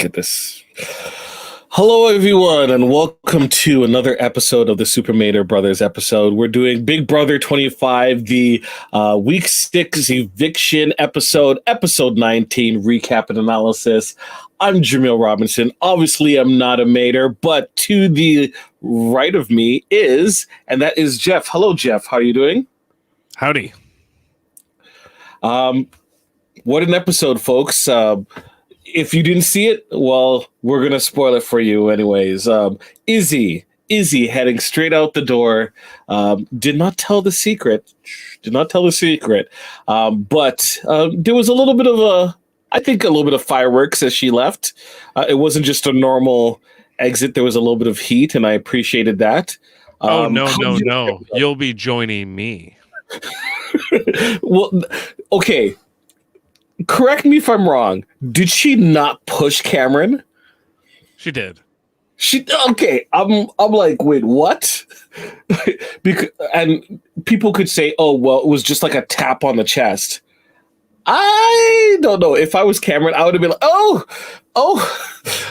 at this. Hello, everyone, and welcome to another episode of the Super Mater Brothers episode. We're doing Big Brother 25, the Week 6 Eviction episode, episode 19, recap and analysis. I'm Jaemeel Robinson. Obviously, I'm not a Mater, but to the right of me is, and that is Jeff. Hello, Jeff. How are you doing? Howdy. What an episode, folks. If you didn't see it, well, we're going to spoil it for you anyways. Izzy heading straight out the door, did not tell the secret, but there was a little bit of a little bit of fireworks as she left. It wasn't just a normal exit. There was a little bit of heat, and I appreciated that. No. You'll be joining me. Well, okay. Correct me if I'm wrong. Did she not push Cameron? She did. Okay. I'm like, wait, what? And people could say, oh, well, it was just like a tap on the chest. I don't know. If I was Cameron, I would have been like, oh,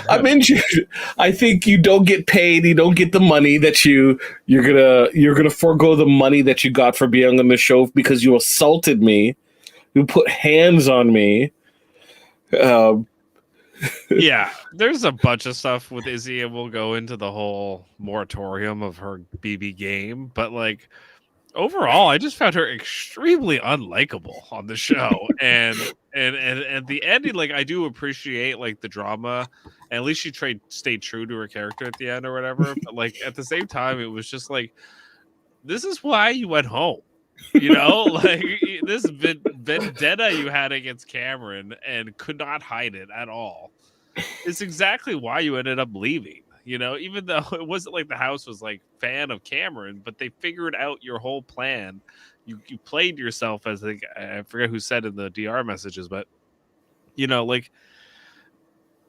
I'm injured. I think you don't get paid. You don't get the money that you're gonna forego the money that you got for being on the show because you assaulted me. You put hands on me. Yeah, there's a bunch of stuff with Izzy, and we'll go into the whole moratorium of her BB game. But like overall, I just found her extremely unlikable on the show. and the ending, like I do appreciate like the drama. And at least she stayed true to her character at the end or whatever. But like at the same time, it was just like, this is why you went home. You know, like this vendetta you had against Cameron and could not hide it at all. It's exactly why you ended up leaving. You know, even though it wasn't like the house was like fan of Cameron, but they figured out your whole plan. You played yourself as I forget who said in the DR messages, but you know, like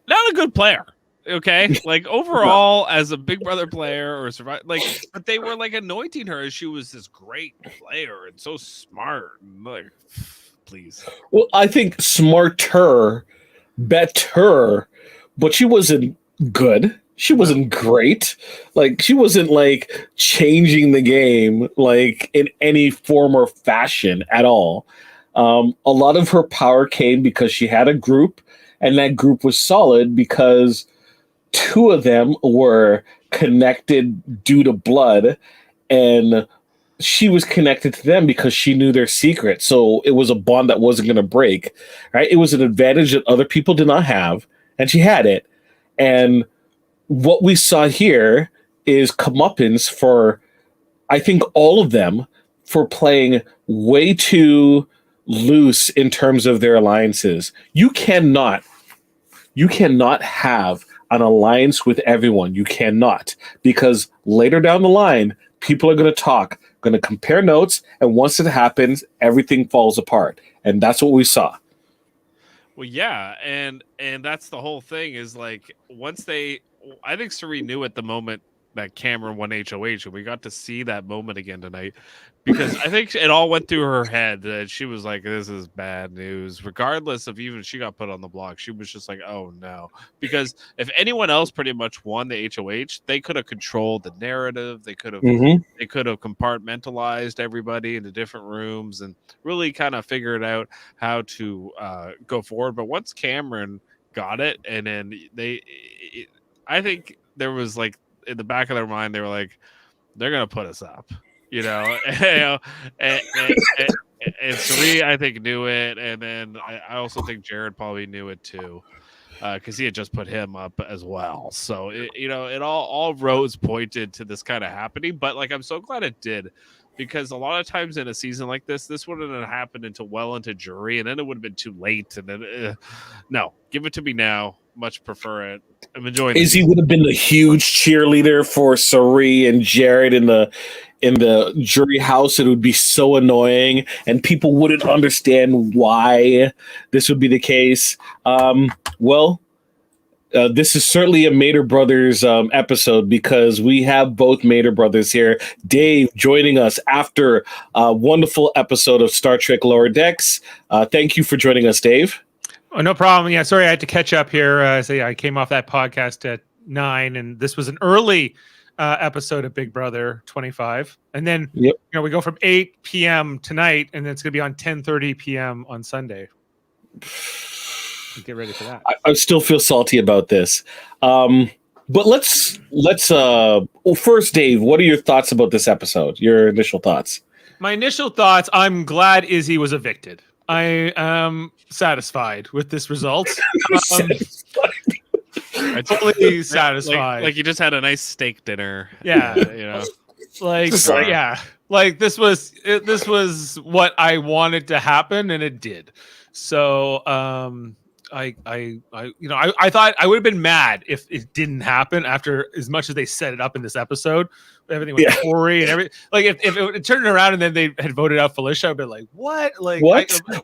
not a good player. Okay, like overall, as a Big Brother player or survive, like, but they were like anointing her as she was this great player and so smart. And like, please. Well, I think smarter, better, but she wasn't good. She wasn't great. Like she wasn't like changing the game like in any form or fashion at all. A lot of her power came because she had a group, and that group was solid because two of them were connected due to blood, and she was connected to them because she knew their secret. So it was a bond that wasn't going to break, right? It was an advantage that other people did not have, and she had it. And what we saw here is comeuppance for, I think, all of them for playing way too loose in terms of their alliances. You cannot have an alliance with everyone. You cannot, because later down the line, people are going to talk, going to compare notes, and once it happens, everything falls apart. And that's what we saw. Well, yeah, and that's the whole thing is like I think Sari knew at the moment that Cameron won HOH, and we got to see that moment again tonight because I think it all went through her head that she was like, this is bad news. Regardless of even she got put on the block, she was just like, oh no. Because if anyone else pretty much won the HOH, they could have controlled the narrative. They could have compartmentalized everybody into different rooms and really kind of figured out how to go forward. But once Cameron got it, and then I think there was like, in the back of their mind, they were like, they're going to put us up, you know, and Sari, I think, knew it. And then I also think Jared probably knew it too, because he had just put him up as well. So, it all roads pointed to this kind of happening. But like, I'm so glad it did, because a lot of times in a season like this wouldn't have happened until well into jury, and then it would have been too late. And then, no, give it to me now. Much prefer it. I'm enjoying it. Izzy would have been the huge cheerleader for Sari and Jared in the jury house. It would be so annoying, and people wouldn't understand why this would be the case. This is certainly a Mater Brothers episode, because we have both Mater Brothers here. Dave joining us after a wonderful episode of Star Trek Lower Decks. Thank you for joining us, Dave. Oh, no problem. Yeah, sorry, I had to catch up here. I came off that podcast at 9, and this was an early episode of Big Brother 25. And then we go from 8 p.m. tonight, and then it's going to be on 10:30 p.m. on Sunday. Get ready for that. I still feel salty about this. But let's first, Dave, what are your thoughts about this episode? Your initial thoughts? My initial thoughts, I'm glad Izzy was evicted. I am satisfied with this result. Totally satisfied. Like you just had a nice steak dinner. Yeah. Like this was what I wanted to happen, and it did. So I thought I would have been mad if it didn't happen after as much as they set it up in this episode. Everything with Corey and everything. Like if it turned around and then they had voted out Felicia, I'd be like, what? Like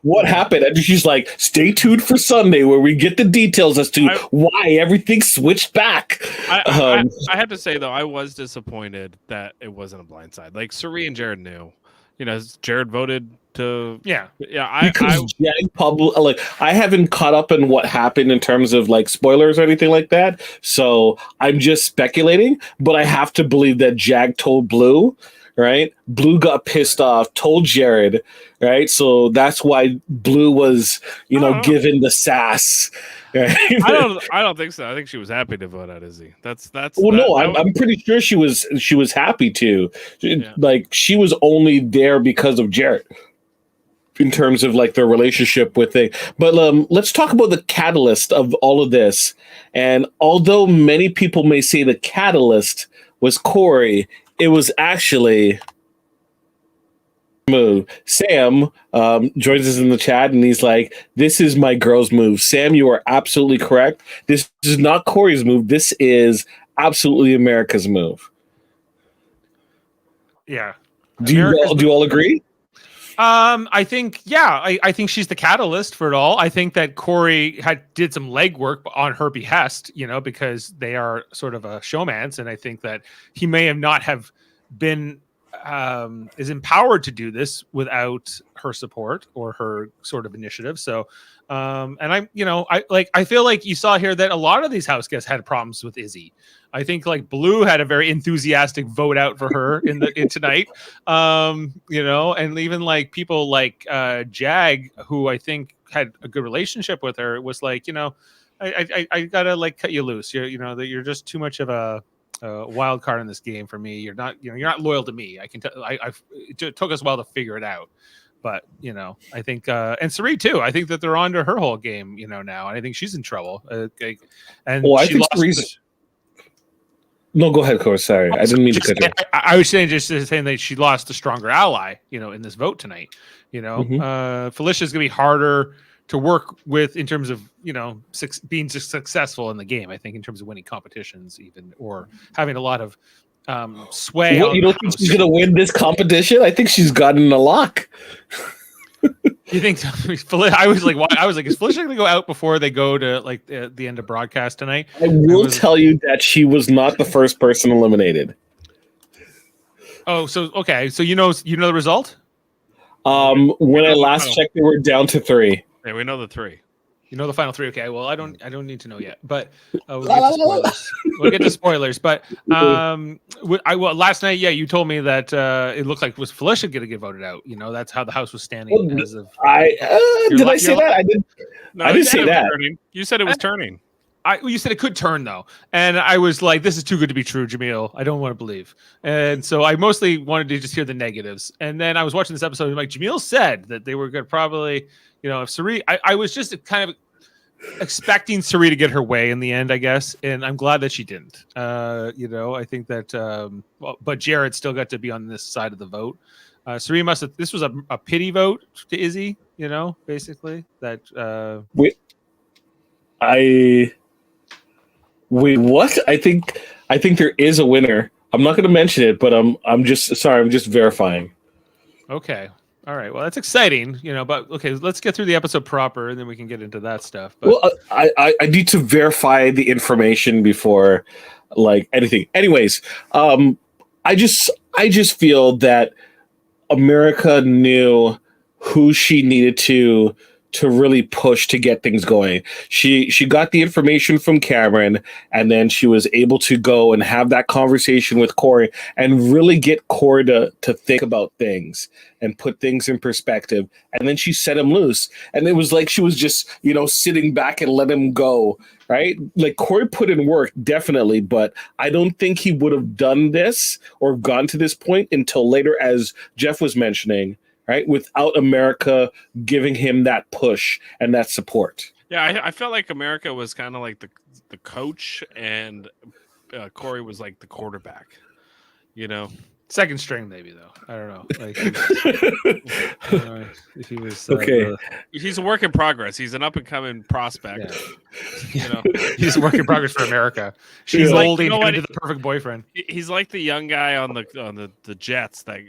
what happened? And she's like, stay tuned for Sunday where we get the details as to why everything switched back. I have to say though, I was disappointed that it wasn't a blindside. Like Suri and Jared knew. Jared voted to I haven't caught up in what happened in terms of like spoilers or anything like that, so I'm just speculating, but I have to believe that Jag told Blue, right? Blue got pissed off, told Jared, right? So that's why Blue was given the sass. Right? I don't think so. I think she was happy to vote out Izzy. I'm pretty sure she was happy to. Like she was only there because of Jared in terms of like their relationship with it. But let's talk about the catalyst of all of this. And although many people may say the catalyst was Corey, it was actually move. Sam joins us in the chat and he's like, this is my girl's move. Sam, you are absolutely correct. This is not Corey's move. This is absolutely America's move. Yeah. Do you all agree? I think I think she's the catalyst for it all. I think that Corey did some legwork on her behest, because they are sort of a showmance, and I think that he may have not have been is empowered to do this without her support or her sort of initiative. So, and I feel like you saw here that a lot of these house guests had problems with Izzy. I think like Blue had a very enthusiastic vote out for her in tonight. And even like people like Jag, who I think had a good relationship with her, was like, I gotta like cut you loose. That you're just too much of a wild card in this game for me. You're not loyal to me. I can tell. It took us a while to figure it out, but I think and Sari too. I think that they're on to her whole game. Now, and I think she's in trouble. I think Sari's. No, go ahead, Corey. Sorry, I didn't mean to cut you. I was saying that she lost a stronger ally. In this vote tonight. Felicia's gonna be harder to work with in terms of being successful in the game. I think in terms of winning competitions, even or having a lot of sway. What, you don't think she's going to win this competition? I think she's gotten a lock. You think so? I was like, why? I was like, is Felicia going to go out before they go to like the end of broadcast tonight? I will tell you that she was not the first person eliminated. Oh, so okay, so you know the result. When I last checked, they were down to 3. Yeah, we know the 3. You know the final 3. Okay, well, I don't need to know yet, but we'll get to spoilers. We'll get to spoilers. But last night, you told me that it looked like was Felicia going to get voted out. That's how the house was standing. Did I say that? I didn't. No, I didn't say that. You said it was turning. You said it could turn though, and I was like, "This is too good to be true, Jaemeel. I don't want to believe." And so I mostly wanted to just hear the negatives. And then I was watching this episode, and like Jaemeel said that they were going to probably, if Sari, I was just kind of expecting Sari to get her way in the end, I guess, and I'm glad that she didn't. I think that, but Jared still got to be on this side of the vote. Sari must have. This was a pity vote to Izzy, basically that. Wait, what? I think there is a winner. I'm not going to mention it, but I'm just verifying. Okay. All right. Well, that's exciting, but okay, let's get through the episode proper and then we can get into that stuff. But well, I need to verify the information before like anything. Anyways, I just feel that America knew who she needed to to really push to get things going. She got the information from Cameron, and then she was able to go and have that conversation with Corey and really get Corey to think about things and put things in perspective. And then she set him loose. And it was like she was just, sitting back and let him go, right? Like Corey put in work, definitely, but I don't think he would have done this or gone to this point until later, as Jeff was mentioning, right? Without America giving him that push and that support. Yeah, I felt like America was kind of like the coach, and Corey was like the quarterback. Second string, maybe though. I don't know. Like, if he was okay. He's a work in progress. He's an up and coming prospect. Yeah. He's a work in progress for America. She's molding him into the perfect boyfriend. He's like the young guy on the Jets that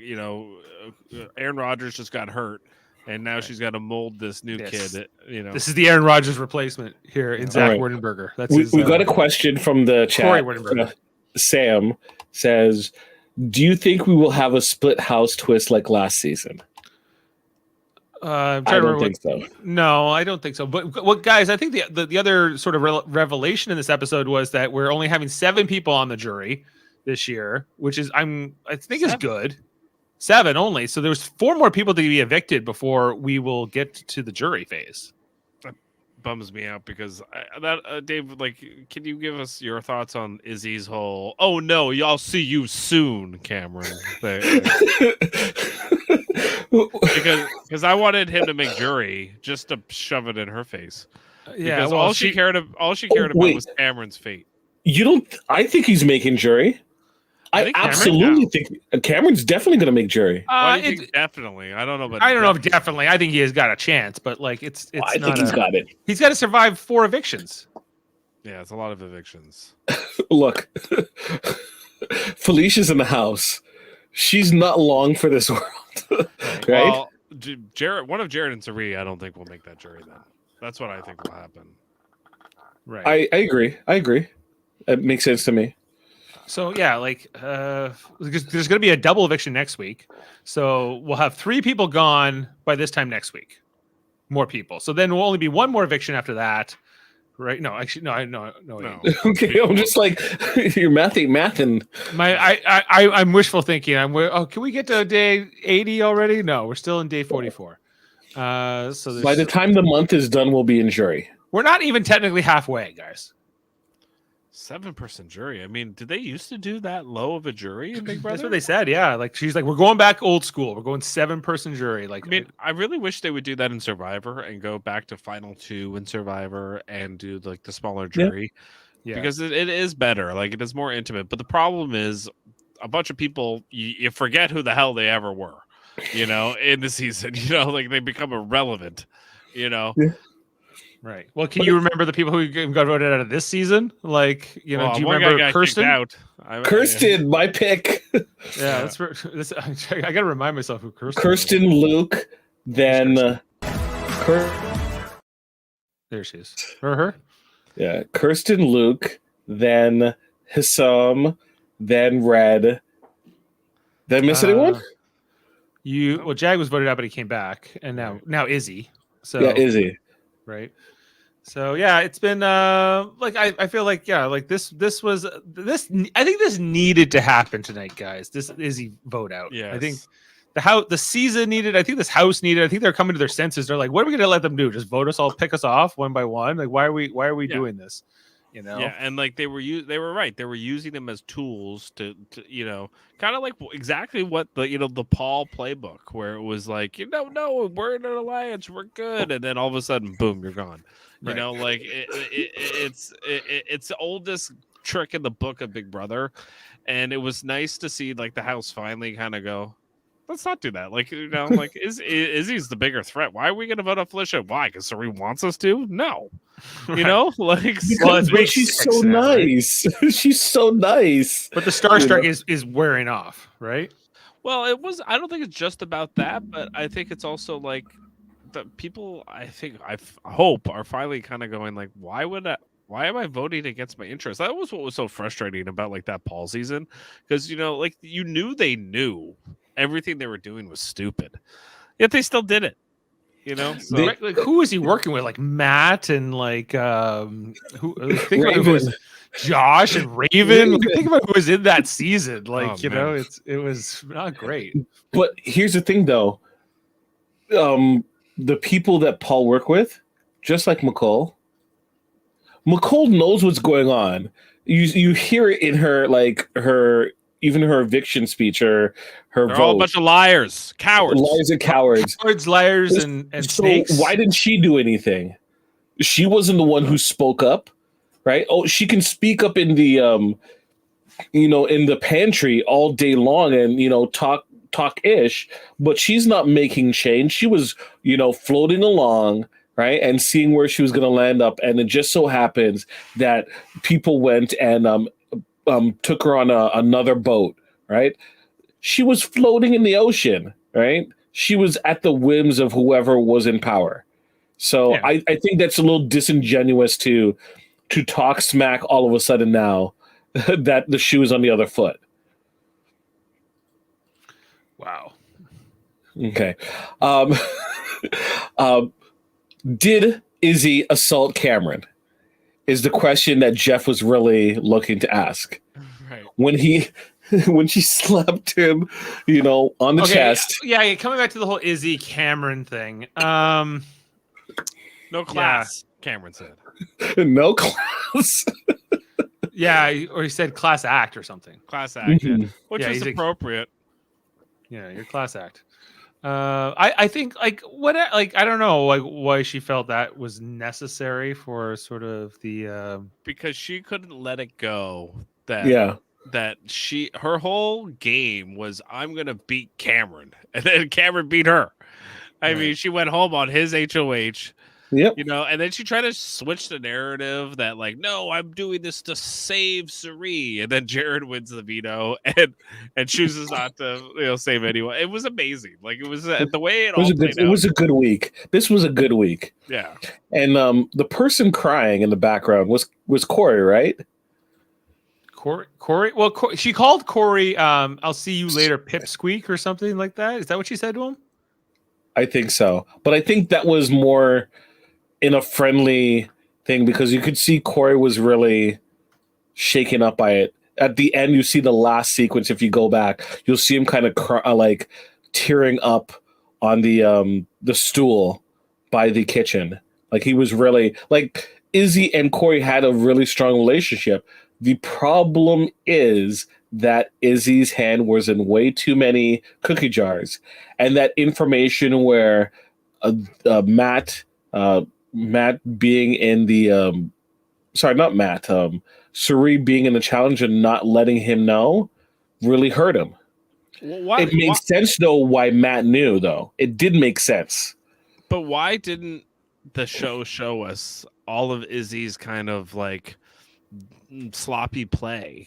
Aaron Rodgers just got hurt, and now she's got to mold this new kid. This is the Aaron Rodgers replacement here in Zach Werdenberger. We got a question from the chat. Sam says, do you think we will have a split house twist like last season? I don't think so. No, I don't think so. But what, guys? I think the other sort of revelation in this episode was that we're only having 7 people on the jury this year, which is I think is good. 7 only. So there's 4 more people to be evicted before we will get to the jury phase. That bums me out because Dave, can you give us your thoughts on Izzy's whole "oh no, y'all see you soon" Cameron thing? because I wanted him to make jury just to shove it in her face. Because all she cared about was Cameron's fate. You don't? I think he's making jury. I absolutely think Cameron's definitely going to make jury. Why do you think definitely? I don't know, but I don't know if definitely. I think he has got a chance, but it's. I think he's got it. He's got to survive 4 evictions. Yeah, it's a lot of evictions. Look, Felicia's in the house. She's not long for this world, right? Well, one of Jared and Sari, I don't think will make that jury. Then that's what I think will happen. Right. I agree. It makes sense to me. So yeah, there's going to be a double eviction next week. So we'll have 3 people gone by this time next week. More people. So then will only be 1 more eviction after that. Right? No, actually, no. Okay, I'm just like you're mathing. I'm wishful thinking. Can we get to day 80 already? No, we're still in day 44. So by the time the month is done, we'll be in jury. We're not even technically halfway, guys. 7-person jury. I mean, did they used to do that low of a jury in Big Brother? That's what they said. Yeah, she's like, we're going back old school. We're going 7-person jury. I mean, I really wish they would do that in Survivor and go back to Final 2 in Survivor and do the smaller jury, because it is better. It is more intimate. But the problem is, a bunch of people you forget who the hell they ever were, in the season. They become irrelevant. Yeah. Right. Well, can you remember the people who got voted out of this season? Do you remember Kirsten? Kirsten, my pick. Yeah, I got to remind myself who Kirsten was. Luke, then there she is. Her? Yeah, Kirsten, Luke, then Hissam, then Red. Did I miss anyone? Jag was voted out, but he came back, and now Izzy. So yeah, Izzy. Right. So yeah, it's been I feel like this was I think this needed to happen tonight, guys. This Izzy vote out. Yeah. I think the season needed. I think this house needed. I think they're coming to their senses. They're like, what are we going to let them do? Just vote us all, pick us off one by one? Why are we doing this? Yeah, and they were right. They were using them as tools to kind of like exactly what the Paul playbook, where it was like, no, we're in an alliance, we're good, and then all of a sudden, boom, you're gone. Right. It's the oldest trick in the book of Big Brother, and it was nice to see the house finally kind of go, let's not do that. Izzy's the bigger threat. Why are we going to vote on Felicia? Why? Because Sari wants us to? No. Because she's so nice. Right? She's so nice. But the starstruck is wearing off, right? Well, I don't think it's just about that, but I think it's also the people I hope are finally kind of going why am I voting against my interests? That was what was so frustrating about that Paul season, because they knew everything they were doing was stupid, yet they still did it. You know, so They- Like, who is he working with? Like Matt and like who? Think about who Raven. was Josh and Raven. Like, think about who was in that season. Like, Oh, you know, man. it was not great. But here's the thing, though. The people that Paul worked with, just like McCall knows what's going on. You hear it in her, like even her eviction speech or her they're vote. all a bunch of liars, cowards. Liars and cowards. Cowards, liars, and So snakes. why didn't she do anything? She wasn't the one who spoke up, right? Oh, she can speak up in the in the pantry all day long and talk ish, but she's not making change. She was floating along, right, and seeing where she was going to land up, and it just so happens that people went and took her on another boat, right? She was floating in the ocean, right? She was at the whims of whoever was in power. So Yeah. I think that's a little disingenuous to talk smack all of a sudden now that the shoe is on the other foot. Wow. Okay. Did Izzy assault Cameron? Is the question that Jeff was really looking to ask. Right. When she slapped him, on the chest. Yeah, coming back to the whole Izzy Cameron thing. No class, Cameron said. No class. Yeah, or he said class act or something. Class act, Mhm. which Yeah, is he's like- appropriate. Yeah, your class act. I think I don't know why she felt that was necessary for sort of the Because she couldn't let it go that Yeah. that her whole game was I'm gonna beat Cameron, and then Cameron beat her. I mean, she went home on his HOH, Yep. and then she tried to switch the narrative that like, no, I'm doing this to save Suri, and then Jared wins the veto and chooses not to save anyone. It was amazing. Like it was the way it all played It out. was a good week. This was a good week. Yeah. And the person crying in the background was Corey, right? Corey. Well, she called Corey. I'll see you later, Pipsqueak, or something like that. Is that what she said to him? I think so. But I think that was more in a friendly thing because you could see Corey was really shaken up by it. At the end, you see the last sequence. If you go back, you'll see him kind of like tearing up on the stool by the kitchen. Like he was really like Izzy and Corey had a really strong relationship. The problem is that Izzy's hand was in way too many cookie jars, and that information where Matt being in the sorry, not Matt, Suri being in the challenge and not letting him know really hurt him. Well, It made sense though why Matt knew though. It did make sense. But why didn't the show us all of Izzy's kind of like sloppy play,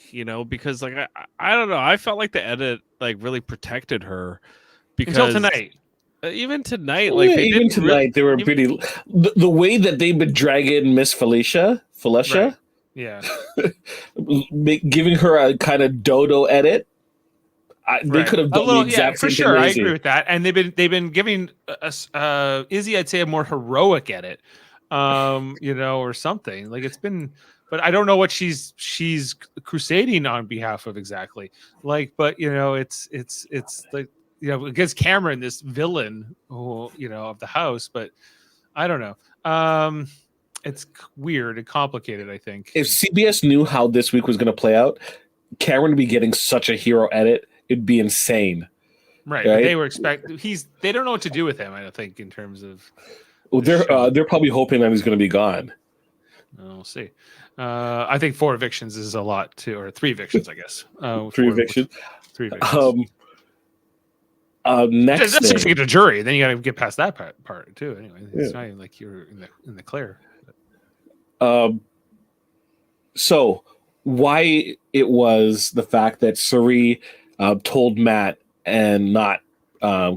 because like I don't know, I felt like the edit like really protected her because Until tonight. Even tonight, like Yeah, they even didn't tonight they were pretty. The way that they've been dragging Miss Felicia, Right. Yeah. giving her a kind of dodo edit. They Right. could have done the exact for same sure. thing. I agree with that. And they've been giving us Izzy, I'd say, a more heroic edit, or something. Like it's been, but I don't know what she's crusading on behalf of exactly. Like, but it's like against Cameron, this villain who of the house. But I don't know. It's weird and complicated, I think. If CBS knew how this week was going to play out, Cameron would be getting such a hero edit. It'd be insane. Right. But they were they don't know what to do with him, I don't think, in terms of. Well, they're probably hoping that he's going to be gone. We'll see. I think 4 evictions is a lot too, or 3 evictions, I guess. 3 evictions. 3 evictions. Next That's just to thing. get a jury. Then you got to get past that part too. Anyway, it's not even like you're in the clear. So why it was the fact that Suri told Matt and not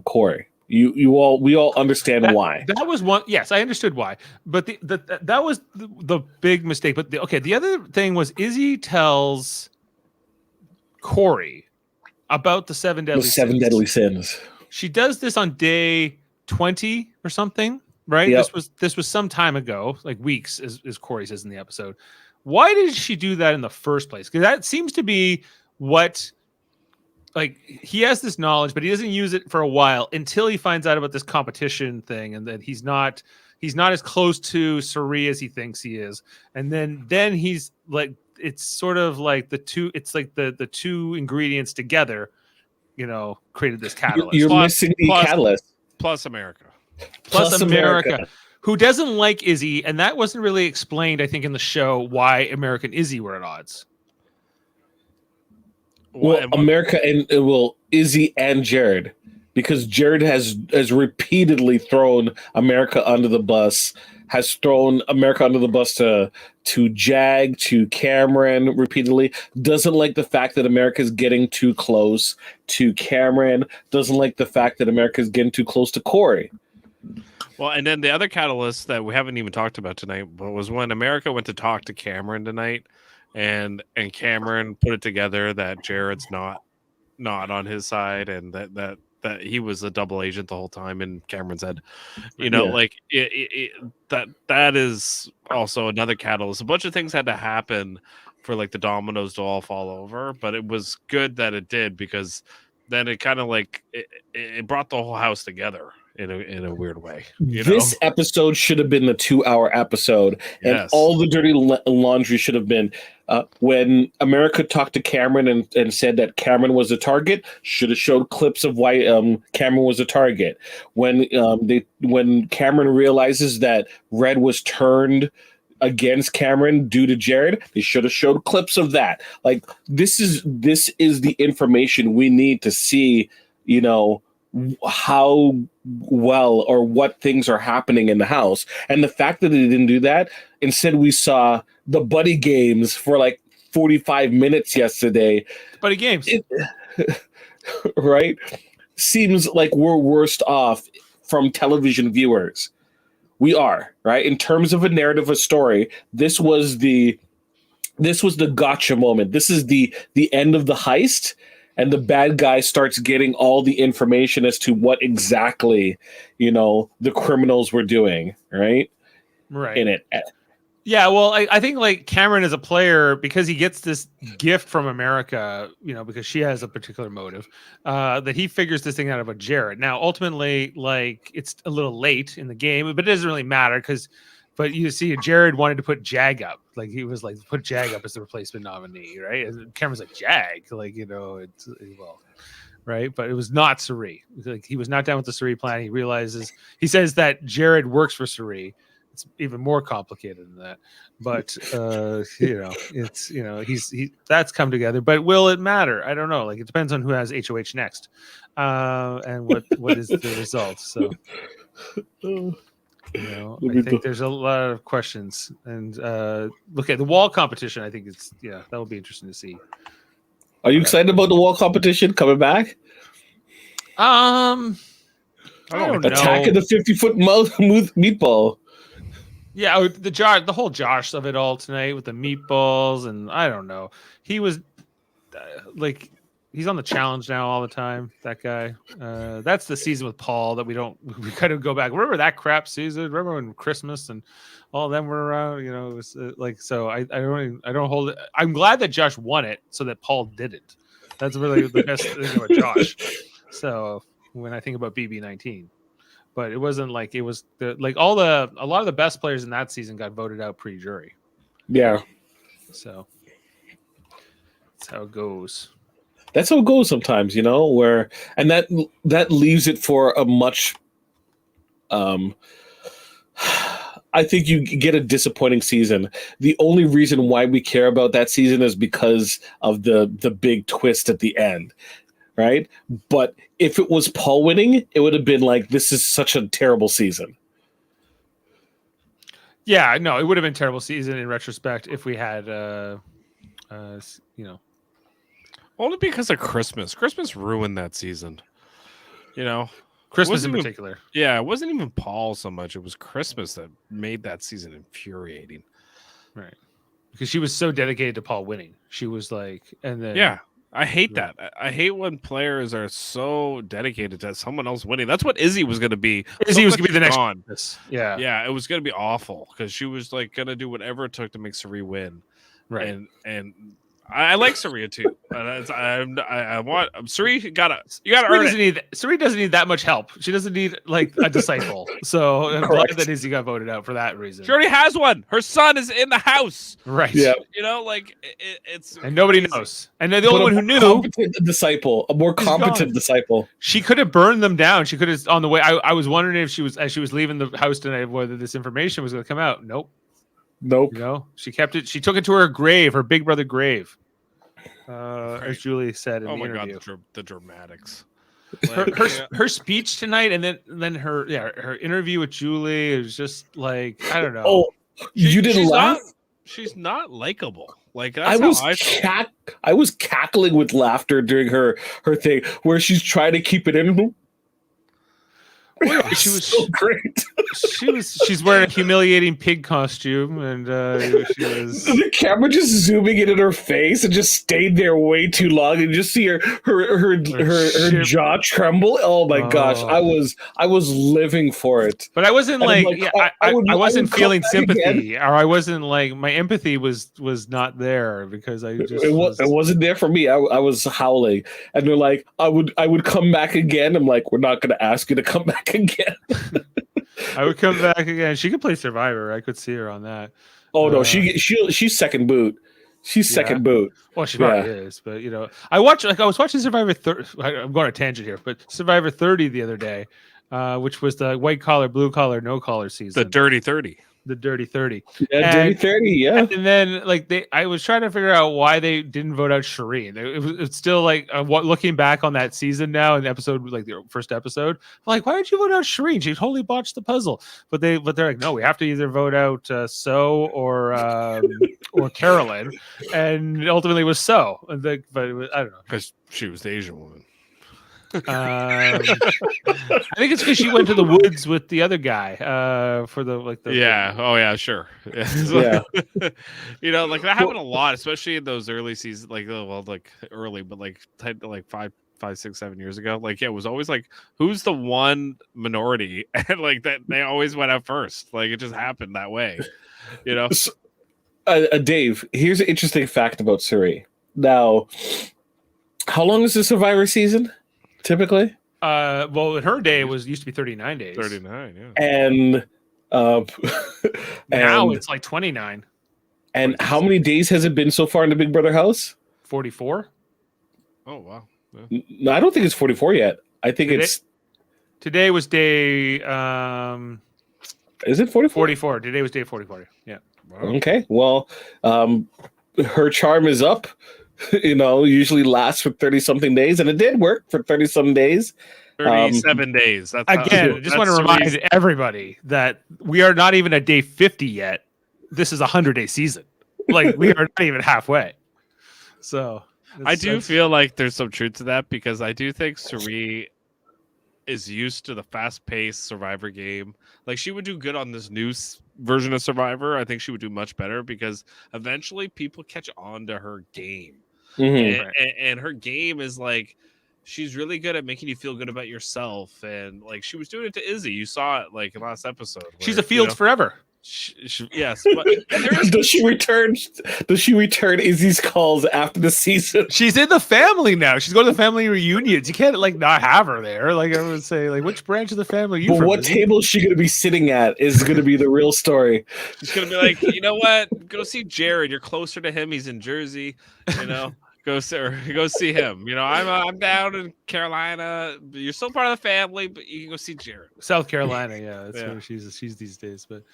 Corey? We all understand why. That was one. Yes, I understood why. But that was the big mistake. But the other thing was Izzy tells Corey about the 7 deadly sins. Deadly sins. She does this on day 20 or something, right? Yep. This was some time ago, like weeks, as Corey says in the episode. Why did she do that in the first place? Because that seems to be what, like, he has this knowledge, but he doesn't use it for a while until he finds out about this competition thing, and that he's not as close to Suri as he thinks he is. And then he's like, it's sort of like the two ingredients together, created this catalyst. You're missing the catalyst. Plus America. Plus America, who doesn't like Izzy, and that wasn't really explained, I think, in the show, why America and Izzy were at odds. Well, America and Izzy and Jared, because Jared has repeatedly thrown America under the bus, has thrown America under the bus to Jag, to Cameron repeatedly. Doesn't like the fact that America is getting too close to Cameron. Doesn't like the fact that America is getting too close to Corey. Well, and then the other catalyst that we haven't even talked about tonight was when America went to talk to Cameron tonight, and Cameron put it together that Jared's not on his side, and that he was a double agent the whole time in Cameron's head. Like that is also another catalyst. A bunch of things had to happen for like the dominoes to all fall over, but it was good that it did, because then it kind of like it brought the whole house together in a weird way. This episode should have been the 2-hour episode, and all the dirty laundry should have been when America talked to Cameron and said that Cameron was a target. Should have showed clips of why Cameron was a target. When Cameron realizes that Red was turned against Cameron due to Jared, they should have showed clips of that. Like, this is the information we need to see, how well or what things are happening in the house. And the fact that they didn't do that, instead we saw the buddy games for like 45 minutes yesterday. Buddy games. Right? Seems like we're worst off from television viewers. We are, right? In terms of a narrative, a story, this was the gotcha moment. This is the end of the heist, and the bad guy starts getting all the information as to what exactly, the criminals were doing, right? Right. In it. Yeah, well, I think like Cameron is a player because he gets this gift from America, because she has a particular motive, that he figures this thing out about Jared. Now, ultimately, like, it's a little late in the game, but it doesn't really matter but you see Jared wanted to put Jag up. Like, he was like, put Jag up as the replacement nominee, right? And Cameron's like, Jag? Like, right? But it was not Suri. Like, he was not down with the Suri plan. He says that Jared works for Suri. It's even more complicated than that, but that's come together. But will it matter? I don't know. Like, it depends on who has HOH next, and what is the result. So, I think there's a lot of questions. And look at the wall competition. I think that will be interesting to see. Are you excited about the wall competition coming back? I don't know. Attack of the 50-foot meatball. Yeah, the whole Josh of it all tonight with the meatballs, and I don't know. He was he's on the challenge now all the time. That guy. That's the season with Paul that we kind of go back. Remember that crap season? Remember when Christmas and all of them were around? It was so. I don't hold it. I'm glad that Josh won it so that Paul didn't. That's really the best thing about Josh. So when I think about BB19. But it wasn't like it was a lot of the best players in that season got voted out pre-jury. Yeah. So that's how it goes. That's how it goes sometimes, where, and that leaves it for a much, I think you get a disappointing season. The only reason why we care about that season is because of the big twist at the end. Right? But if it was Paul winning, it would have been like, this is such a terrible season. Yeah, no, it would have been a terrible season in retrospect if we had, Only because of Christmas. Christmas ruined that season. Christmas in particular. Yeah, it wasn't even Paul so much. It was Christmas that made that season infuriating. Right. Because she was so dedicated to Paul winning. She was like, and then... Yeah. I hate that. I hate when players are so dedicated to someone else winning. That's what Izzy was going to be. Izzy was going to be the next gone. Yeah. Yeah, it was going to be awful because she was like going to do whatever it took to make Suri win. Right. And I like Saria too. I want Suri. You gotta earn it. Suri doesn't need that much help. She doesn't need like a disciple. So I'm glad that Izzy got voted out for that reason. She already has one. Her son is in the house. Right. Yeah. You know, like it's and nobody knows. And the only one who knew, a more competent disciple. She could have burned them down. She could have on the way. I was wondering if she was as she was leaving the house tonight whether this information was going to come out. Nope. You know, she kept it. She took it to her grave, her big brother grave, as Julie said in the interview. God, the dramatics. Her speech tonight, and then her interview with Julie is just like I don't know. Oh, you didn't laugh? She's not likable. Like I was cackling with laughter during her thing where she's trying to keep it in. She was so great. She's wearing a humiliating pig costume, and she was. The camera just zooming in at her face and just stayed there way too long, and just see her jaw tremble. Oh my gosh, I was living for it. But I wasn't I wasn't feeling sympathy, or I wasn't like my empathy was not there because I just it wasn't there for me. I was howling, and they're like, I would come back again. I'm like, we're not going to ask you to come back again. I would come back again. She could play Survivor. I could see her on that. Oh no, she's second boot. She's second boot. Well, she probably is, but you know, I was watching Survivor 30. I'm going on a tangent here, but Survivor 30 the other day, which was the white collar, blue collar, no collar season. The Dirty 30. The Dirty 30. Yeah, Dirty 30, yeah. And then I was trying to figure out why they didn't vote out Shireen. It's still like looking back on that season now in episode like the first episode, I'm like, why did you vote out Shireen? She totally botched the puzzle. But they're like, no, we have to either vote out So or Carolyn, and ultimately it was So. But it was, I don't know, because she was the Asian woman. I think it's because she went to the woods with the other guy for sure. Yeah. You know, like that happened a lot, especially in those early seasons, early, but like 5, 6, 7 years ago. Like, yeah, it was always like, who's the one minority, and like that they always went out first. Like it just happened that way, you know. So, Dave, here's an interesting fact about Suri. Now, how long is the Survivor season? Typically, well, in her day, it used to be 39 days. 39, yeah. And now it's like 29. And how many days has it been so far in the Big Brother house? 44. Oh wow! Yeah. No, I don't think it's 44 yet. I think today was day. Is it 44? 44. Today was day 44. Yeah. Wow. Okay. Well, her charm is up. You know, usually lasts for 30-something days, and it did work for 30-some days. 37 days. That's I just want to remind everybody that we are not even at day 50 yet. This is a 100-day season. Like, we are not even halfway. So I do feel like there's some truth to that, because I do think Suri is used to the fast-paced Survivor game. Like, she would do good on this new version of Survivor. I think she would do much better, because eventually people catch on to her game. Mm-hmm. And her game is like, she's really good at making you feel good about yourself. And like, she was doing it to Izzy. You saw it like last episode. She's a Fields forever. Yes. But does she return Izzy's calls after the season? She's in the family now. She's going to the family reunions. You can't like not have her there. Like, I would say, like, which branch of the family are you but from? What table is she going to be sitting at is going to be the real story. She's going to be like, you know what? Go see Jared. You're closer to him. He's in Jersey. You know, go see him. You know, I'm down in Carolina. You're still part of the family, but you can go see Jared. South Carolina. Yeah, that's where she's these days. But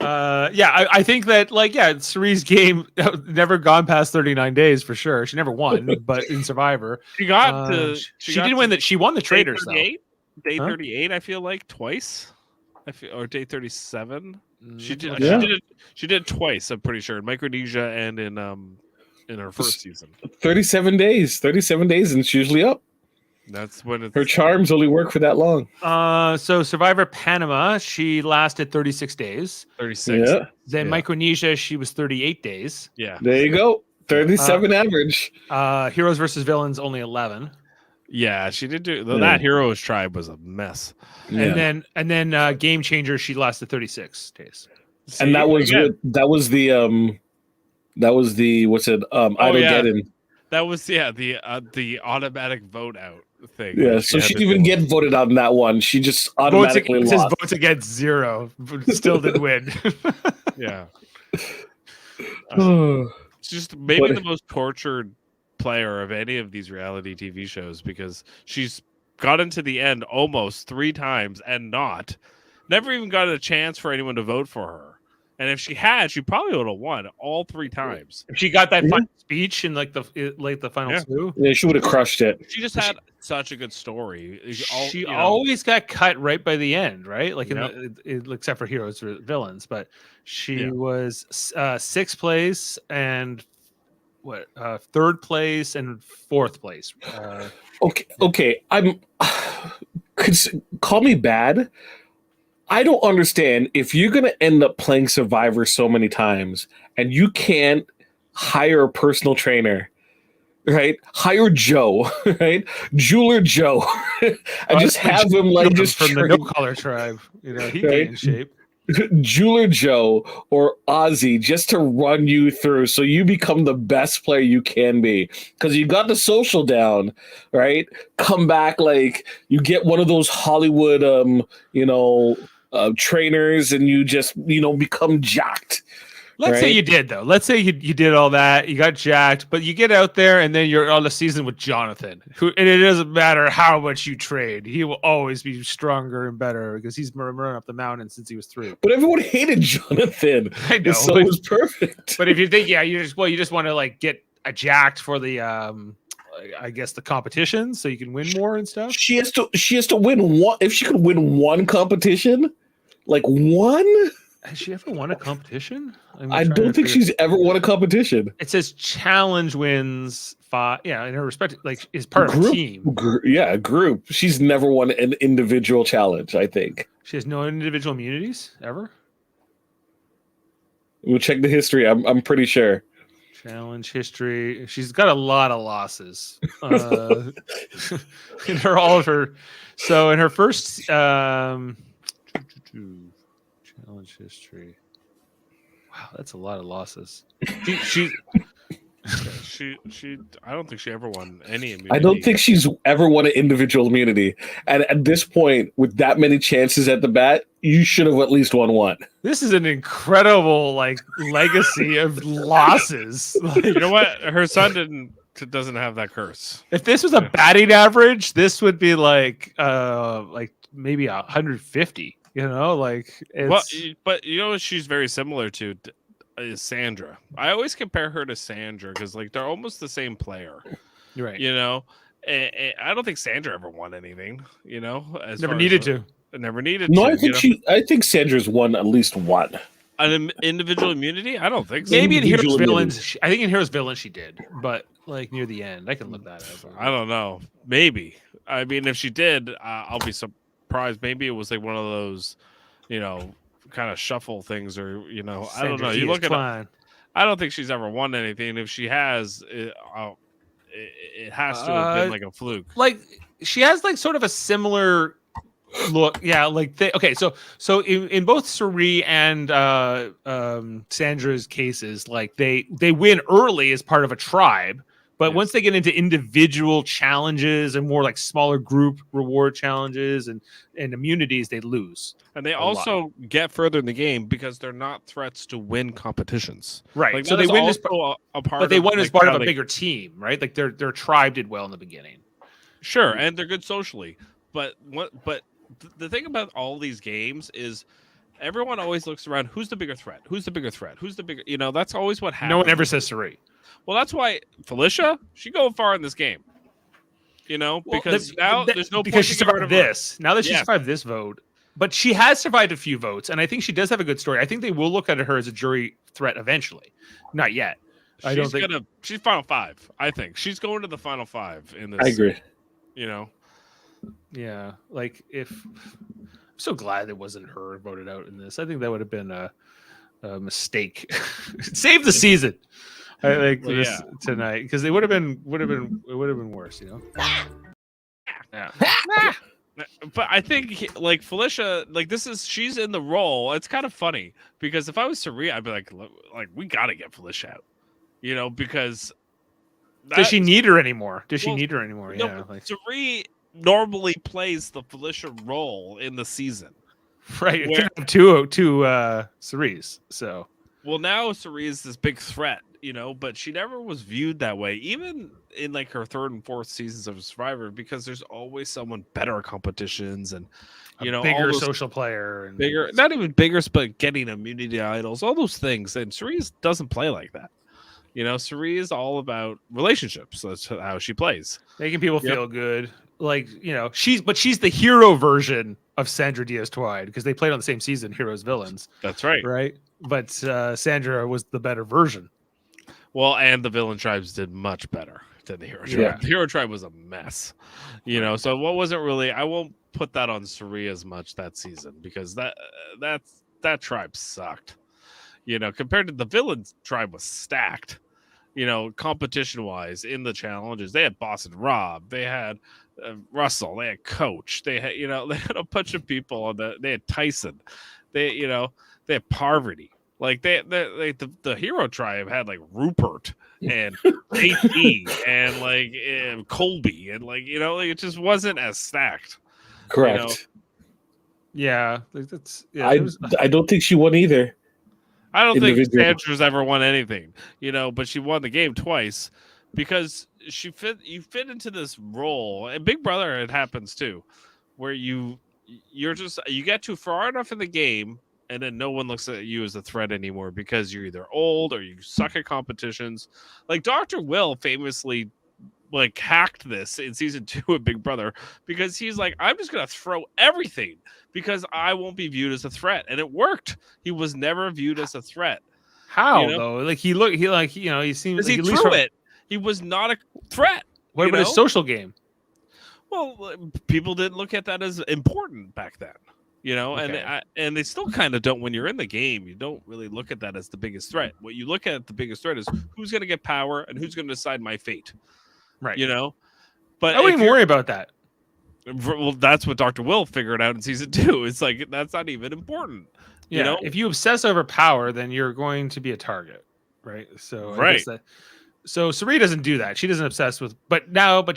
I think that Suri's game never gone past 39 days for sure. She never won, but in Survivor, she did win that. She won the Traitors though. Day 38, I feel like twice. Or day 37. She did. She did it twice. I'm pretty sure in Micronesia and in her first season. 37 days. 37 days, and it's usually up. That's when her charms only work for that long. So Survivor Panama, she lasted 36 days. 36. Yeah. Then Micronesia, she was 38 days. Yeah. There you go. 37 average. Heroes versus villains only 11. Yeah, she did do that. Heroes Tribe was a mess. And then Game Changer, she lasted 36 days. See, And that was again, what's it? Idlegeddon. that was the automatic vote out thing. Yeah, so she didn't even get voted out in that one. She just automatically It lost. says votes against 0, but still didn't win. Yeah. It's just maybe the most tortured player of any of these reality TV shows because she's got into the end almost 3 times and never even got a chance for anyone to vote for her. And if she had, she probably would have won all 3 times. If she got that final speech in the final 2, yeah, she would have crushed it. She just had such a good story. She always got cut right by the end, right? Like except for heroes or villains, but she was 6th place and third place and 4th place. Okay. Call me bad. I don't understand if you're going to end up playing Survivor so many times and you can't hire a personal trainer, right? Hire Joe, right? Jeweler Joe, and just have him like just from the No Color Tribe. You know, he get in shape. Jeweler Joe or Ozzy just to run you through so you become the best player you can be because you got the social down, right? Come back like you get one of those Hollywood trainers and you just become jacked. Let's say you did though. Let's say you did all that. You got jacked, but you get out there and then you're on the season with Jonathan, and it doesn't matter how much you trade. He will always be stronger and better because he's been running up the mountain since he was 3. But everyone hated Jonathan. I know. So it was perfect. But if you think, you just want to like get a jacked for the, I guess the competition so you can win more and stuff. She has to win one. If she could win one competition, like one. Has she ever won a competition? I don't think she's ever won a competition. It says challenge wins 5. Yeah, in her respect, like is part of a team. Group. She's never won an individual challenge. I think she has no individual immunities ever. We'll check the history. I'm pretty sure. Challenge history. She's got a lot of losses. In her first challenge history. Wow, that's a lot of losses. She I don't think she ever won any immunity. I don't think she's ever won an individual immunity. And at this point, with that many chances at the bat, you should have at least won one. This is an incredible legacy of losses. You know what? Her son doesn't have that curse. If this was a batting average, this would be like maybe 150. You know, but she's very similar to is Sandra. I always compare her to Sandra because they're almost the same player. You're right. You know, and I don't think Sandra ever won anything. You know, never needed to. No, I think Sandra's won at least one. An individual immunity? I don't think so. Maybe in Heroes Villains. I think in Heroes Villains she did, but near the end, I can look that up. I don't know. Maybe. I mean, if she did, I'll be surprised. Maybe it was one of those, kind of shuffle things, or I don't know. You look at it. I don't think she's ever won anything. If she has, it has to have been a fluke. She has sort of a similar look. Yeah, okay. So in both Suri and Sandra's cases, they win early as part of a tribe. But once they get into individual challenges and more smaller group reward challenges and immunities, they lose. And they also get further in the game because they're not threats to win competitions. Right. So they win as part of a bigger team, right? Their tribe did well in the beginning. Sure, and they're good socially. But the thing about all these games is everyone always looks around, who's the bigger threat? Who's the bigger threat? Who's the bigger, that's always what happens. No one ever says Suri. Well, that's why Felicia, she going far in this game. Because now there's no because she survived this. Now that she survived this vote, but she has survived a few votes, and I think she does have a good story. I think they will look at her as a jury threat eventually. Not yet. She's final 5. I think she's going to the final 5 in this. I agree. Yeah. I'm so glad it wasn't her voted out in this. I think that would have been a mistake. Save the season. I like Well, this tonight because it would have been worse, you know. Yeah. But I think like Felicia, like she's in the role. It's kind of funny because if I was Saria, I'd be like we got to get Felicia out, you know, because Does she need her anymore? No, Yeah. Like, Saria normally plays the Felicia role in the season. right. Where, two Cerise. So well, now Saria is this big threat, you know, but she never was viewed that way, even in like her third and fourth seasons of Survivor, because there's always someone better at competitions and you know, bigger all those, social player and bigger, not even bigger, but getting immunity idols, all those things. And Saria doesn't play like that. You know, Saria is all about relationships. That's how she plays, making people feel good. Like, you know, she's the hero version of Sandra Diaz-Twide because they played on the same season, Heroes Villains. That's right. Right. But Sandra was the better version. Well, and the villain tribes did much better than the hero tribe. Yeah. The hero tribe was a mess, you know. So what wasn't really? I won't put that on Saria as much that season because that tribe sucked, you know. Compared to the villain tribe was stacked, you know, competition wise in the challenges. They had Boston Rob, they had Russell, they had Coach, they had they had a bunch of people on they had Tyson, they had Parvati. Like the hero tribe had like Rupert and JP and like Colby and like it just wasn't as stacked. Correct. You know? Yeah, like that's. Yeah, I don't think she won either. I don't think Sandra's ever won anything, but she won the game twice because you fit into this role. And Big Brother, it happens too, where you get too far enough in the game. And then no one looks at you as a threat anymore because you're either old or you suck at competitions. Like Dr. Will famously like hacked this in season 2 of Big Brother because he's like, I'm just going to throw everything because I won't be viewed as a threat. And it worked. He was never viewed as a threat. How though? Like he seems like he threw it. He was not a threat. What about his social game? Well, people didn't look at that as important back then. Okay. And they still kind of don't. When you're in the game, you don't really look at that as the biggest threat. What you look at the biggest threat is who's going to get power and who's going to decide my fate. Right. But I wouldn't even worry about that. Well, that's what Dr. Will figured out in season 2. It's like that's not even important. Yeah. If you obsess over power, then you're going to be a target, right? So right. I guess so Saria doesn't do that. She doesn't obsess with, but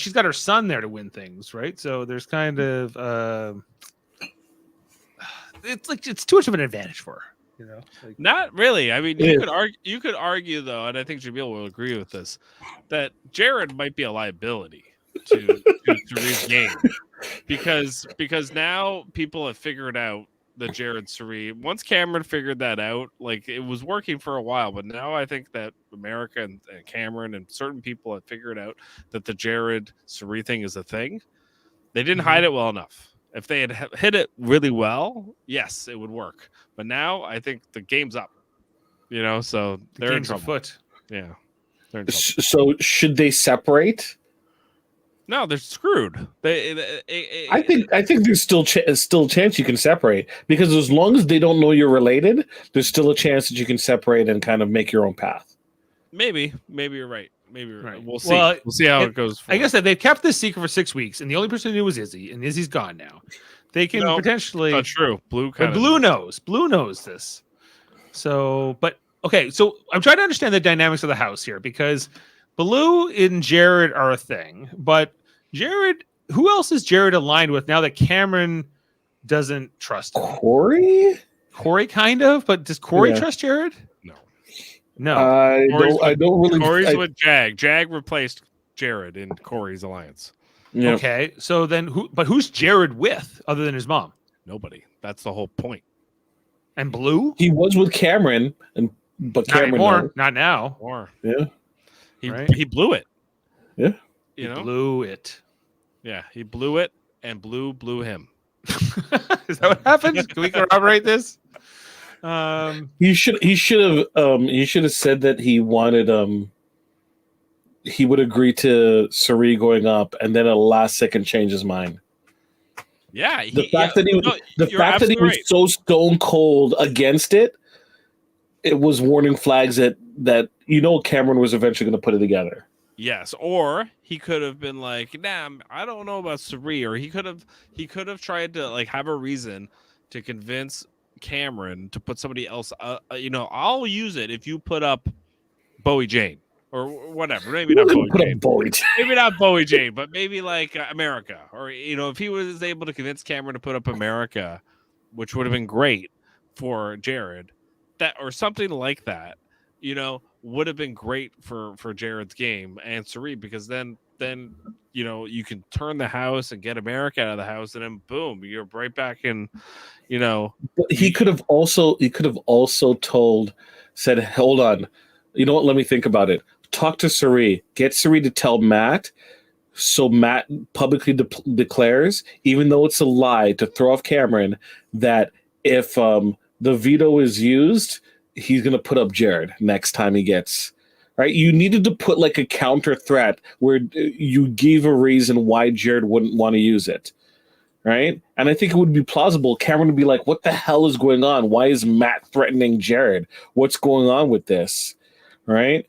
she's got her son there to win things, right? So there's kind of. It's like it's too much of an advantage for her, Not really. I mean, you could argue though, and I think Jaemeel will agree with this, that Jared might be a liability to Sari's game because now people have figured out that Jared Saria. Once Cameron figured that out, like it was working for a while, but now I think that America and Cameron and certain people have figured out that the Jared Saria thing is a thing. They didn't hide it well enough. If they had hit it really well, yes, it would work. But now I think the game's up. So they're in trouble. Afoot. Yeah, they're in trouble. So should they separate? No, they're screwed. I think there's still a chance you can separate because as long as they don't know you're related, there's still a chance that you can separate and kind of make your own path. Maybe you're right. Maybe you're right. We'll see. Well, we'll see how it goes. I guess that they've kept this secret for 6 weeks, and the only person who knew was Izzy, and Izzy's gone now. They can potentially. Not true. Blue knows. Blue knows this. So, but okay. So I'm trying to understand the dynamics of the house here because Blue and Jared are a thing, but Jared, who else is Jared aligned with now that Cameron doesn't trust him? Corey kind of, but does Corey trust Jared? No. I don't really. Corey's with Jag. Jag replaced Jared in Corey's alliance. Yep. Okay, so then who's Jared with other than his mom? Nobody. That's the whole point. And Blue? He was with Cameron, but Cameron not anymore. Not now. Or yeah, he blew it. Yeah, he blew it. Yeah, he blew it, and Blue blew him. Is that what happened? Can we corroborate this? He should have said that he wanted he would agree to Saria going up and then at the last second change his mind. Yeah, the fact that he was so stone cold against it, it was warning flags that Cameron was eventually going to put it together. Yes, or he could have been like, "Nah, I don't know about Suri," or he could have tried to like have a reason to convince Cameron to put somebody else. I'll use it if you put up Bowie Jane or whatever. Maybe not Bowie Put Jane. up Bowie. Maybe not Bowie Jane, but maybe like America, or if he was able to convince Cameron to put up America, which would have been great for Jared, that or something like that, would have been great for Jared's game and Suri, because then you can turn the house and get America out of the house, and then boom, you're right back in. But he could have also said, hold on, you know what? Let me think about it. Talk to Suri. Get Suri to tell Matt. So Matt publicly declares, even though it's a lie, to throw off Cameron, that if the veto is used, he's going to put up Jared next time he gets. Right? You needed to put like a counter threat where you gave a reason why Jared wouldn't want to use it. Right? And I think it would be plausible. Cameron would be like, what the hell is going on? Why is Matt threatening Jared? What's going on with this? Right?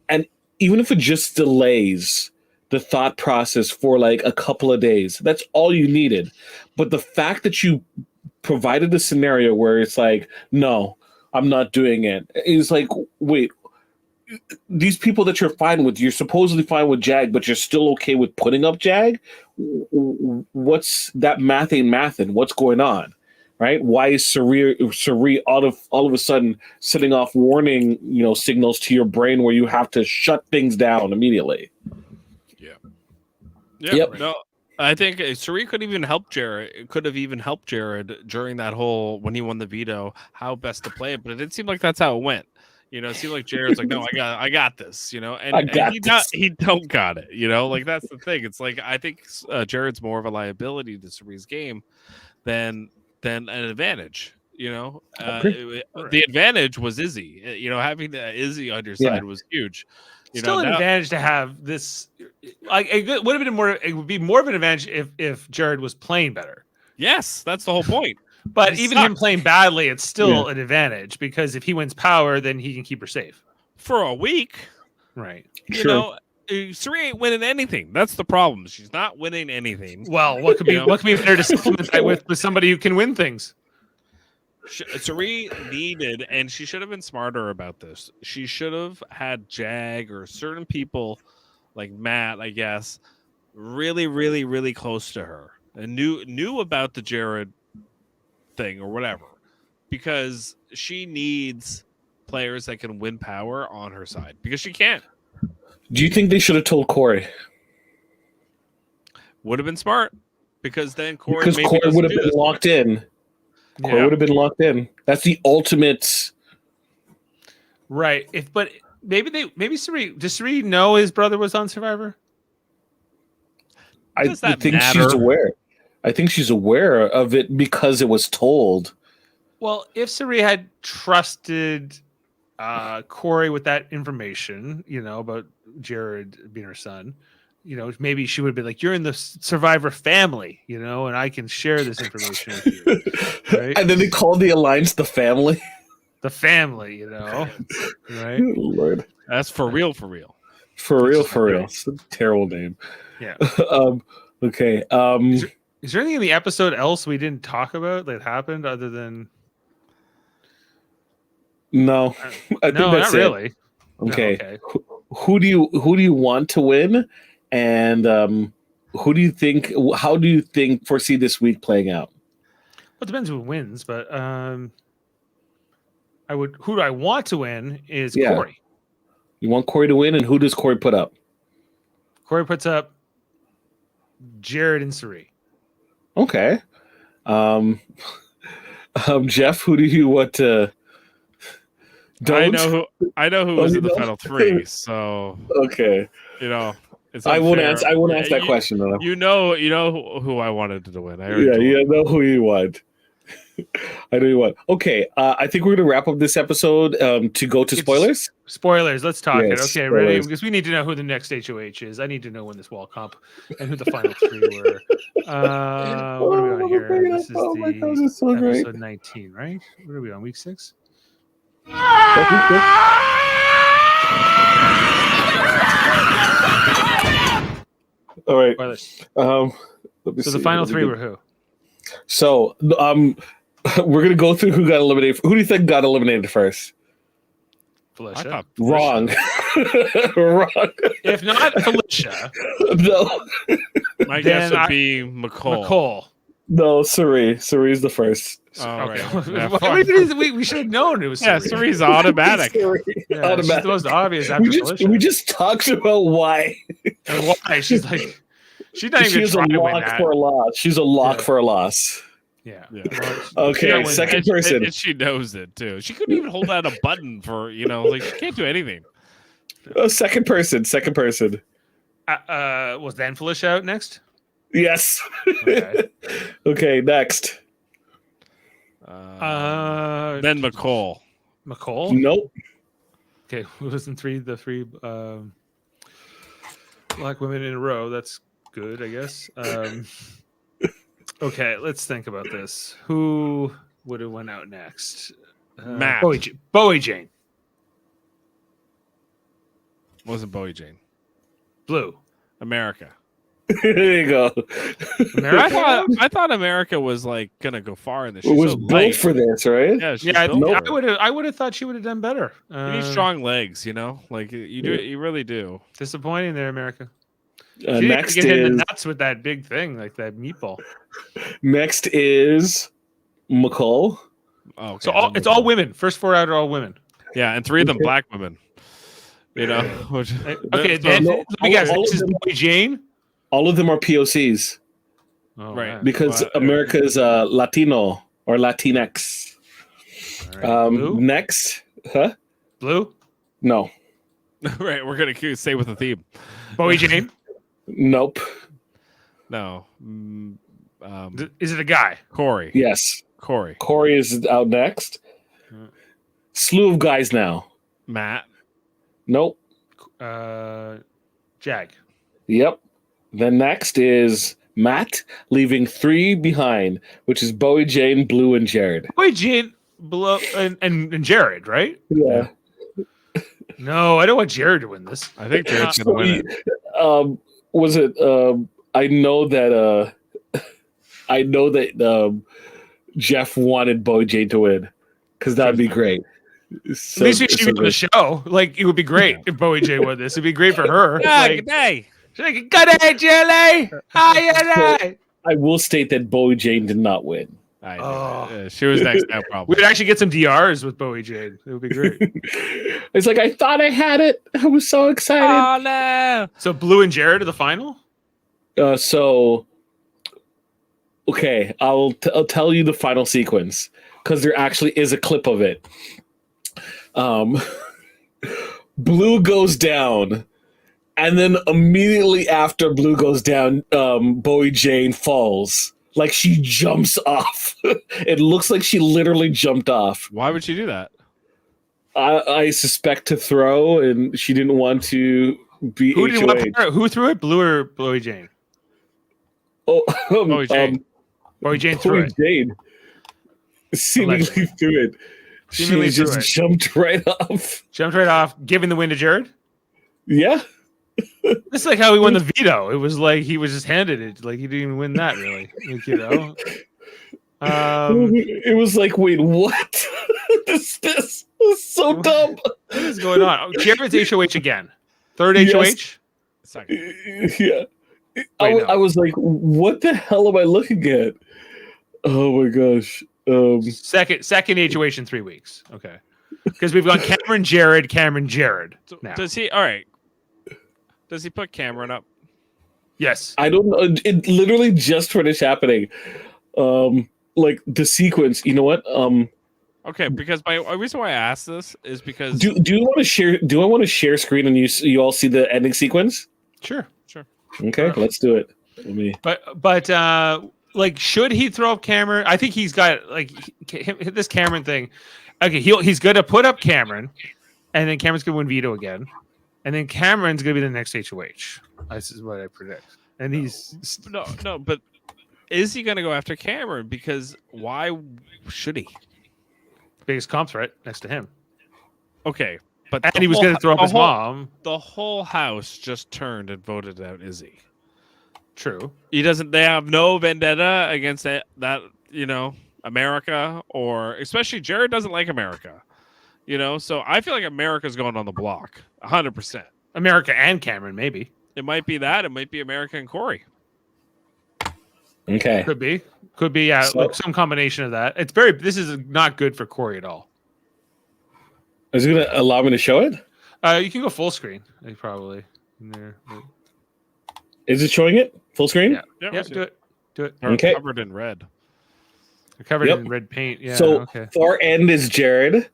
And even if it just delays the thought process for like a couple of days, that's all you needed. But the fact that you provided a scenario where it's like, no, I'm not doing it. It's like, wait, these people that you're fine with, you're supposedly fine with Jag, but you're still okay with putting up Jag? What's that math ain't mathin'? What's going on? Right? Why is Suri all of a sudden setting off warning, signals to your brain where you have to shut things down immediately? Yeah. Yep. No, I think Suri could even help Jared. Could have even helped Jared during that whole when he won the veto, how best to play it. But it didn't seem like that's how it went. It seemed like Jared's like, no, I got this. He don't got it. Like that's the thing. It's like I think Jared's more of a liability to Suri's game than an advantage. The advantage was Izzy. Having Izzy on your side was huge. Still an advantage to have this. Like it would have been more. It would be more of an advantage if Jared was playing better. Yes, that's the whole point. But even him playing badly, it's still an advantage, because if he wins power, then he can keep her safe for a week. Right. Suri ain't winning anything. That's the problem. She's not winning anything. Well, what could be better to supplement that with somebody who can win things? Suri needed, and she should have been smarter about this. She should have had Jag or certain people like Matt, I guess, really, really, really close to her and knew about the Jared thing or whatever, because she needs players that can win power on her side, because she can't. Do you think they should have told Corey? Would have been smart, because then Corey would have been locked in. Corey would have been locked in. That's the ultimate. Right. Maybe Suri, does Suri know his brother was on Survivor? I think she's aware. I think she's aware of it because it was told. Well, if Suri had trusted Corey with that information, about Jared being her son, maybe she would be like, "You're in the Survivor family, and I can share this information with you." Right? And then they call the alliance the family. The family, right? Lord, that's for real. For real. It's a terrible name. Yeah. Okay. Is there anything in the episode else we didn't talk about that happened other than? No, I think that's not really. Okay. No, okay. Who do you want to win, and who do you think? How do you foresee this week playing out? Well, it depends who wins, but who do I want to win is Corey. You want Corey to win, and who does Corey put up? Corey puts up Jared and Suri. Okay. Jeff, who do you want to? I know who was in the final three. So okay, it's I won't answer that question though. You know who I wanted to win. I know who you want. I know you want. Okay, I think we're going to wrap up this episode to go to spoilers. Spoilers. Let's talk it. Okay, spoilers. Ready? Because we need to know who the next HOH is. I need to know when this wall comp and who the final three were. What are we on here? This is episode 19, right? What are we on? Week 6? All right. Spoilers. Let me So see. the final Let me three get- were who? So we're gonna go through who got eliminated. Who do you think got eliminated first? I Felicia. thought Wrong. Wrong. If not Felicia, No. my guess Then would be McCall. McCall. No, Suri. Suri's the first. Oh, Okay. right. Yeah, What fuck. do you think? We should have known it was Yeah, Suri. Suri's automatic. Suri. Yeah, Automatic. she's the most obvious after Felicia. We just talked about why. And why? She's like, she's not even She's a trying to win lock that. for a loss. She's a lock Yeah. for a loss. Yeah. Yeah. Okay, Yeah, when- second person. And she knows it too. She couldn't even hold down a button for, like she can't do anything. Second person. Second person. Was then Felicia out next? Yes. Okay. Okay, next. Then McCall. McCall. Nope. Okay, listen, the three black women in a row. That's good, I guess. Okay, let's think about this. Who would have went out next? Matt. Bowie Jane. Wasn't Bowie Jane. Blue. America. There you go. America? I thought America was like gonna go far in this. It She's was so built light. for this, right? Yeah, she's Yeah, built Nope. for it. I would have thought she would have done better. You need strong legs, like you do. Yeah. You really do. Disappointing there, America. She didn't Next get hit in the is nuts with that big thing, like that meatball. McCall. Oh, okay, So then it's McCall. all women. First four out are all women. Yeah, and 3 of them Okay. black women. Which, Okay, so- then no, let me guess. all This of is them- Bowie Jane. All of them are POCs Oh, Right. man. because But- America's Latino or Latinx. All right. Blue. Next, huh? Blue. No, right, we're gonna stay with the theme. Bowie Jane. nope. No, Is it a guy? Corey. Yes, Corey. Corey is out next. Slew of guys now. Matt. Nope. Jag. Yep. Then next is Matt, leaving 3 behind, which is Bowie, Jane, Blue, and Jared. Bowie Jane. Below and Jared, right? Yeah. No, I don't want Jared to win this. I think Jared's gonna win it. Was it? I know that. Jeff wanted Bowie Jane to win because that'd be great. So, At least she was on the show. Like it would be great if Bowie Jane won this. It'd be great for her. Yeah, Like, good day. she's like, good day, Jelly. Hi, I will state that Bowie Jane did not win. I knew Oh. it. She was next now, We probably. would actually get some DRs with Bowie Jane. It would be great. It's like I thought I had it. I was so excited. Oh no! So Blue and Jared are the final. Okay, I'll tell you the final sequence because there actually is a clip of it. Blue goes down, and then immediately after Blue goes down, Bowie Jane falls. Like she jumps off. It looks like she literally jumped off. Why would she do that? I suspect to throw, and she didn't want to be Who did HOH. who threw it? Blue or Bowie Jane? Oh, Bowie Jane. Bowie Jane threw Bowie it. Jane seemingly threw it. Seemingly She threw just it. jumped right off. Jumped right off, giving the win to Jared. Yeah. This is like how he won the veto. It was like he was just handed it. Like he didn't even win that really. Like, It was like, wait, what? this is so dumb. what is going on? Jared's HOH again. Third Yes. HOH. Second. Yeah. Wait, no. I was like, what the hell am I looking at? Oh my gosh. Second HOH in 3 weeks. Okay. Because we've gone Cameron, Jared. So Now. does he? All right. Does he put Cameron up? Yes. I don't know. It literally just finished happening. Like the sequence, you know what? Okay, because my reason why I asked this is because Do you want to share? Do I want to share screen and you all see the ending sequence? Sure. Okay, let's do it. Let me. But like, should he throw up Cameron? I think he's got like this Cameron thing. Okay, he's going to put up Cameron, and then Cameron's going to win veto again, and then Cameron's going to be the next HOH. This is what I predict. And he's no, but is he going to go after Cameron? Because why should he? biggest comp threat next to him, Okay, but and he was going to throw up his mom. The whole house just turned and voted out Izzy. True. They have no vendetta against that America, or especially Jared doesn't like America. So I feel like America's going on the block 100%. America and Cameron, maybe. It might be that. It might be America and Corey. Okay. Could be. Yeah, So- like some combination of that. This is not good for Corey at all. Is it going to allow me to show it? You can go full screen, probably. In there. Is it showing it full screen? Yeah. Yeah, Yeah, do it. They're Okay. covered in red. They're covered Yep. in red paint. Yeah. So okay. far end is Jared,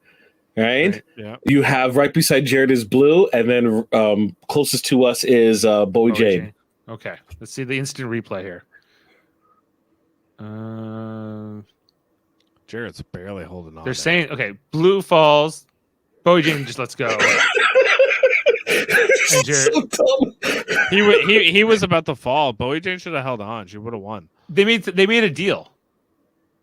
right? Yeah. You have right beside Jared is Blue, and then closest to us is Bowie Jane. Okay. Let's see the instant replay here. Jared's barely holding on. They're saying, okay, Blue falls. Bowie Jane just lets go. And Jared, So dumb. he was about to fall. Bowie Jane should have held on. She would have won. they made a deal.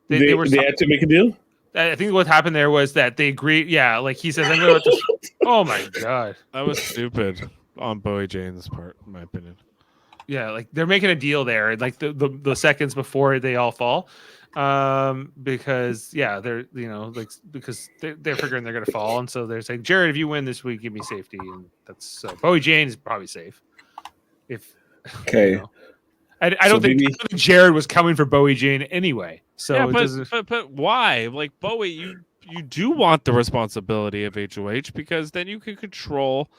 They They had to make a deal. I think what happened there was that they agreed. Yeah, like he says, I'm going to. Oh my god. That was stupid on Bowie Jane's part, in my opinion. Yeah, like they're making a deal there, like the seconds before they all fall, because they're because they're figuring they're gonna fall, and so they're saying, Jared, if you win this week, give me safety, and that's so Bowie Jane is probably safe. If Okay. I don't think Jared was coming for Bowie Jane anyway. So yeah, it doesn't. but why? Like Bowie, you do want the responsibility of HOH because then you can control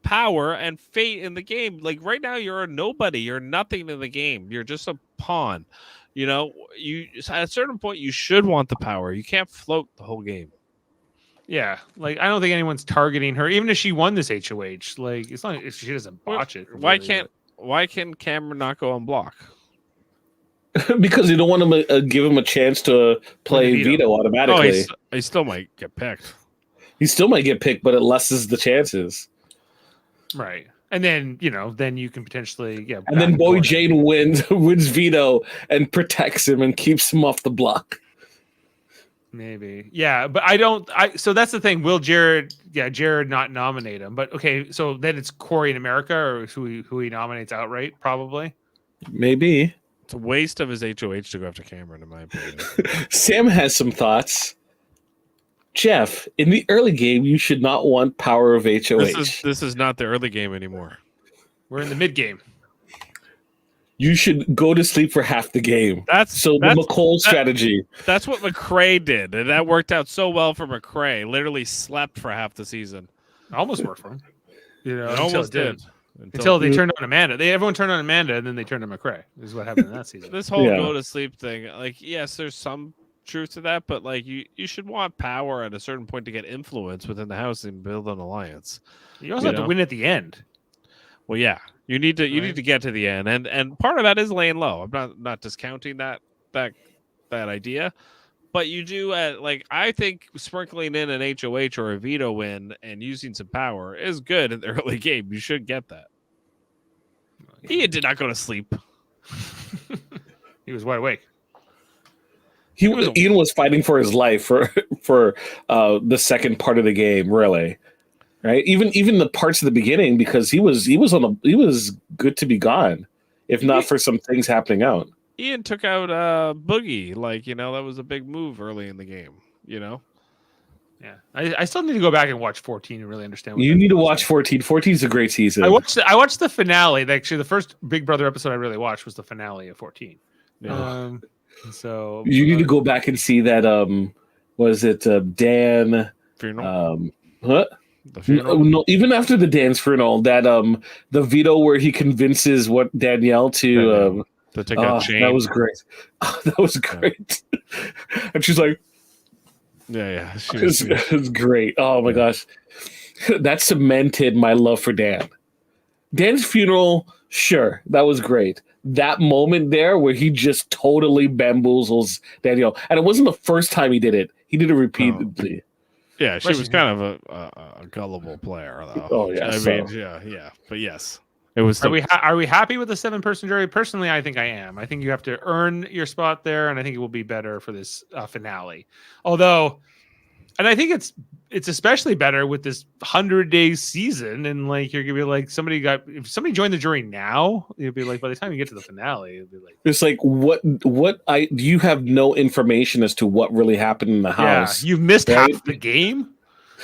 power and fate in the game. Like right now, you're a nobody. You're nothing in the game. You're just a pawn. You at a certain point you should want the power. You can't float the whole game. Yeah, like I don't think anyone's targeting her, even if she won this HOH. Like it's not if she doesn't botch it. Why can Cameron not go on block? Because you don't want to give him a chance to play veto automatically. He still might get picked. He still might get picked, but it lessens the chances. Right. And then, then you can potentially, And then Bowie Jane wins veto and protects him and keeps him off the block. Maybe. Yeah, but so that's the thing. Will Jared not nominate him? But okay, so then it's Corey in America or who he nominates outright, probably. Maybe. It's a waste of his HOH to go after Cameron, in my opinion. Sam has some thoughts. Jeff, in the early game, you should not want power of HOH. This is not the early game anymore. We're in the mid game. You should go to sleep for half the game. That's the McColl strategy. That's what McRae did, and that worked out so well for McRae. Literally slept for half the season. Almost worked for him. It almost did. Until they turned on Amanda. Everyone turned on Amanda, and then they turned on McRae. This is what happened in that season. This whole go to sleep thing, like, yes, there's some truth to that, but like you should want power at a certain point to get influence within the house and build an alliance. You also have to win at the end. Well, yeah, you need to get to the end, and part of that is laying low. I'm not discounting that idea, but you do I think sprinkling in an HOH or a veto win and using some power is good in the early game. You should get that. He did not go to sleep. He was wide awake. Ian was fighting for his life for the second part of the game, really. Right? Even the parts of the beginning, because he was good to be gone, if not for some things happening out. Ian took out Boogie, that was a big move early in the game. Yeah, I still need to go back and watch 14 and really understand. You need to watch 14. 14 is a great season. I watched the finale. Actually, the first Big Brother episode I really watched was the finale of 14. Yeah. So you need to go back and see that. Was it Dan? Funeral? What? The funeral? No, even after the Dan's funeral, that the veto where he convinces Danielle to take out Shane. That was great. That was great. And she's like, yeah, it was great. Oh my gosh, that cemented my love for Dan. Dan's funeral, sure, that was great. That moment there where he just totally bamboozles Danielle, and it wasn't the first time he did it. He did it repeatedly. Yeah, she was kind of a gullible player, though. Oh yeah, yeah. But yes, it was. Are we happy with the 7-person jury? Personally, I think I am. I think you have to earn your spot there, and I think it will be better for this finale. Although, And I think it's especially better with this 100-day season, and like you're gonna be like if somebody joined the jury now, you'd be like by the time you get to the finale, it'd be like It's like you have no information as to what really happened in the house. you've missed right? half the game,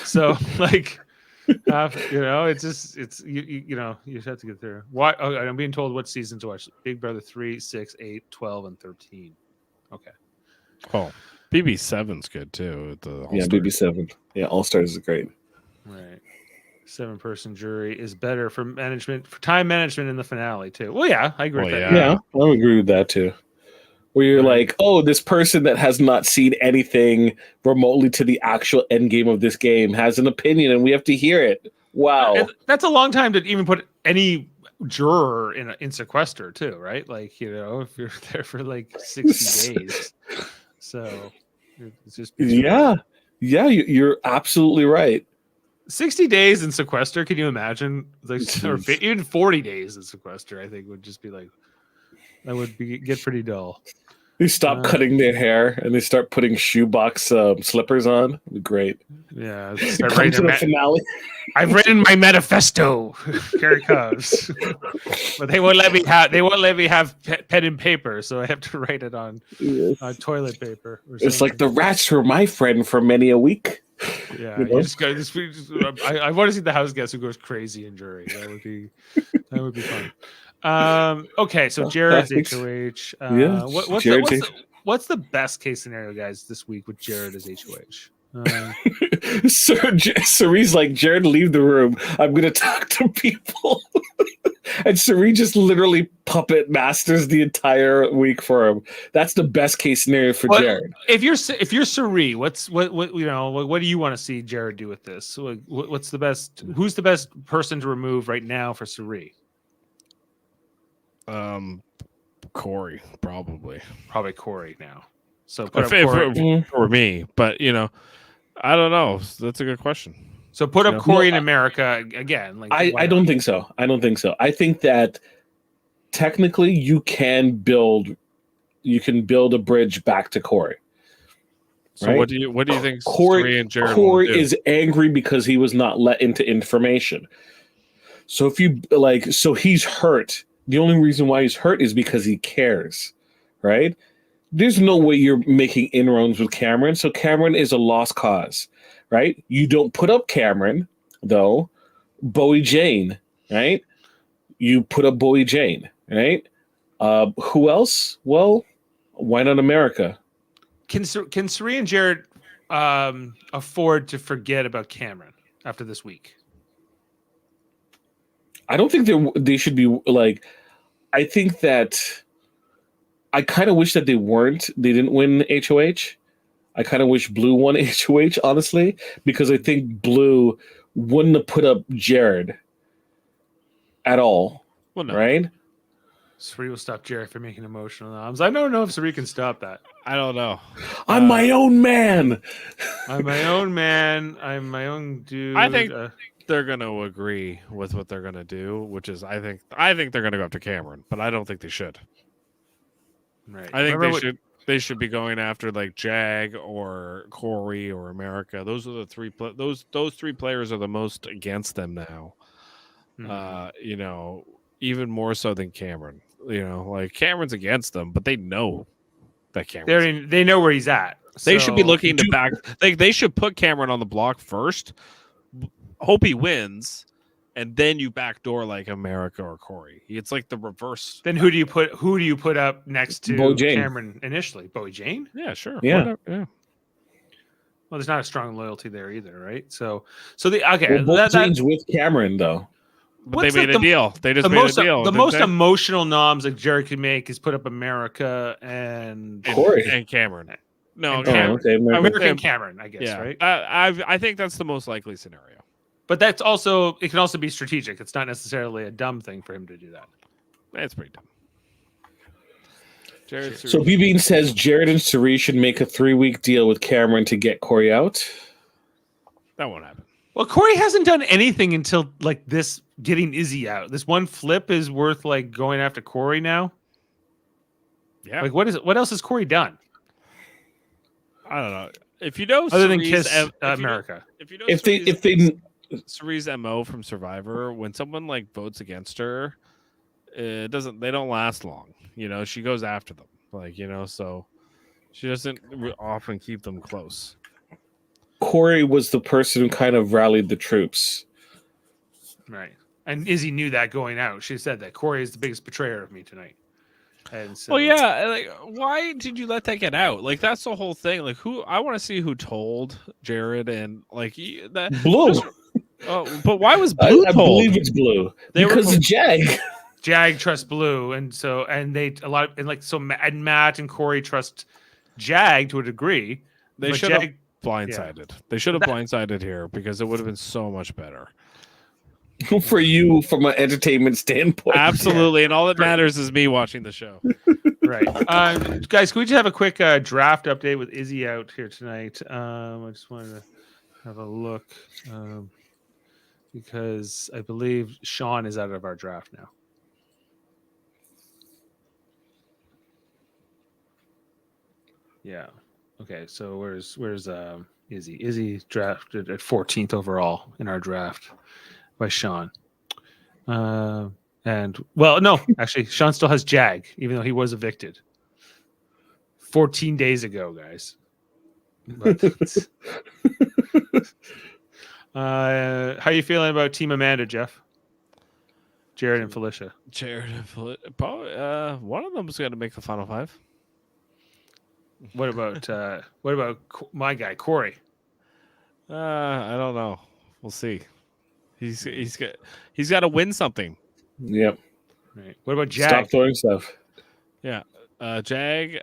so like it's just you just have to get through. Why? Oh, I'm being told what season to watch: Big Brother 3, 6, 8, 12, and 13. Okay. Oh, BB7's good too. BB7. Yeah, All Stars is great. Right. 7-person jury is better for time management in the finale too. Well, yeah, I agree with that. Yeah, I would agree with that too. Where you're like, oh, this person that has not seen anything remotely to the actual end game of this game has an opinion, and we have to hear it. Wow, that's a long time to even put any juror in sequester too, right? Like if you're there for like 60 days, so it's just you're absolutely right. 60 days in sequester. Can you imagine? Like, or even 40 days in sequester, I think would just be like that would get pretty dull. They stop cutting their hair and they start putting shoebox slippers on. It'd be great. Yeah, come to the finale. I've written my manifesto. Here it comes. But they won't let me have pen and paper, so I have to write it on toilet paper. It's like the rats were my friend for many a week. Yeah, you just go. I want to see the house guest who goes crazy in jury. That would be fun. Okay, so Jared's HOH. What's the best case scenario, guys, this week with Jared as HOH? Cerie's like, Jared, leave the room. I'm going to talk to people. And Cerie just literally puppet masters the entire week for him. That's the best case scenario for Jared. If you're Cerie, what do you want to see Jared do with this? What's the best? Who's the best person to remove right now for Cerie? Corey, probably Corey now. So for me, but I don't know. That's a good question. So put up Corey in America again. Like I don't think so. I think that technically you can build a bridge back to Corey. So right? what do you think Corey and Jared Corey is angry because he was not let into information. So so he's hurt. The only reason why he's hurt is because he cares, right? There's no way you're making inroads with Cameron. So Cameron is a lost cause, right? You don't put up Cameron, though. Bowie Jane, right? You put up Bowie Jane, right? Who else? Well, why not America? Can Cerie and Jared afford to forget about Cameron after this week? I don't think they should be like. I think that I kind of wish that they didn't win HOH. I kind of wish Blue won HOH, honestly, because I think Blue wouldn't have put up Jared at all. Well, no. Right? Cerie will stop Jared from making emotional noms. I don't know if Cerie can stop that. I don't know. I'm my own man. I'm my own man. I'm my own dude. I think they're going to agree with what they're going to do, which is I think they're going to go after Cameron, but I don't think they should. Right. I think they should be going after like Jag or Corey or America. Those are the three those three players are the most against them now. Mm-hmm. Even more so than Cameron. Like Cameron's against them, but they know that Cameron. They know where he's at. They should be looking to back. They should put Cameron on the block first. Hope he wins, and then you backdoor like America or Corey. It's like the reverse. Then who do you put up next to Cameron initially? Bowie Jane? Yeah, sure. Yeah. Whatever. Yeah. Well, there's not a strong loyalty there either, right? Jane's with Cameron though. But they made a deal. They just made a deal. The most emotional noms that Jared could make is put up America and Corey and Cameron. No, Cameron. Okay, American Cameron, I guess. Yeah. Right. I think that's the most likely scenario. But it can also be strategic. It's not necessarily a dumb thing for him to do that. That's pretty dumb. So B-Bean says Jared and Cerie should make a 3-week deal with Cameron to get Corey out. That won't happen. Well, Corey hasn't done anything until like this, getting Izzy out. This one flip is worth like going after Corey now. Yeah. Like what else has Corey done? I don't know. If you know, other than Cerie's Kiss if you know- America. if you know, If they Cerie's MO from Survivor, when someone like votes against her, it doesn't. They don't last long. You know, she goes after them. Like, you know, so she doesn't often keep them close. Corey was the person who kind of rallied the troops. Right. And Izzy knew that going out. She said that Corey is the biggest betrayer of me tonight. And so, Well, yeah. Like, why did you let that get out? Like, that's the whole thing. Like, who? I want to see who told Jared and like that. Blue. Oh, but why was Blue I told? believe it's Blue They were because of Jag. Jag trusts Blue, and Matt and Corey trust Jag to a degree. They but should have Jag, blindsided. They should have blindsided here because it would have been so much better. For you, from an entertainment standpoint. Absolutely, and all that matters is me watching the show. right. Guys, can we just have a quick draft update with Izzy out here tonight? I just wanted to have a look because I believe Sean is out of our draft now. Yeah. Okay. So where's Izzy? Izzy drafted at 14th overall in our draft by Sean. And well, no, actually, Sean still has Jag, even though he was evicted 14 days ago, guys. But, how you feeling about Team Amanda, Jeff? Jared and Felicia. Jared and Felicia. Probably, one of them's going to make the final five. What about my guy Corey? I don't know. We'll see. He's got to win something. Yep. Right. What about Jag? Stop throwing stuff. Yeah. Jag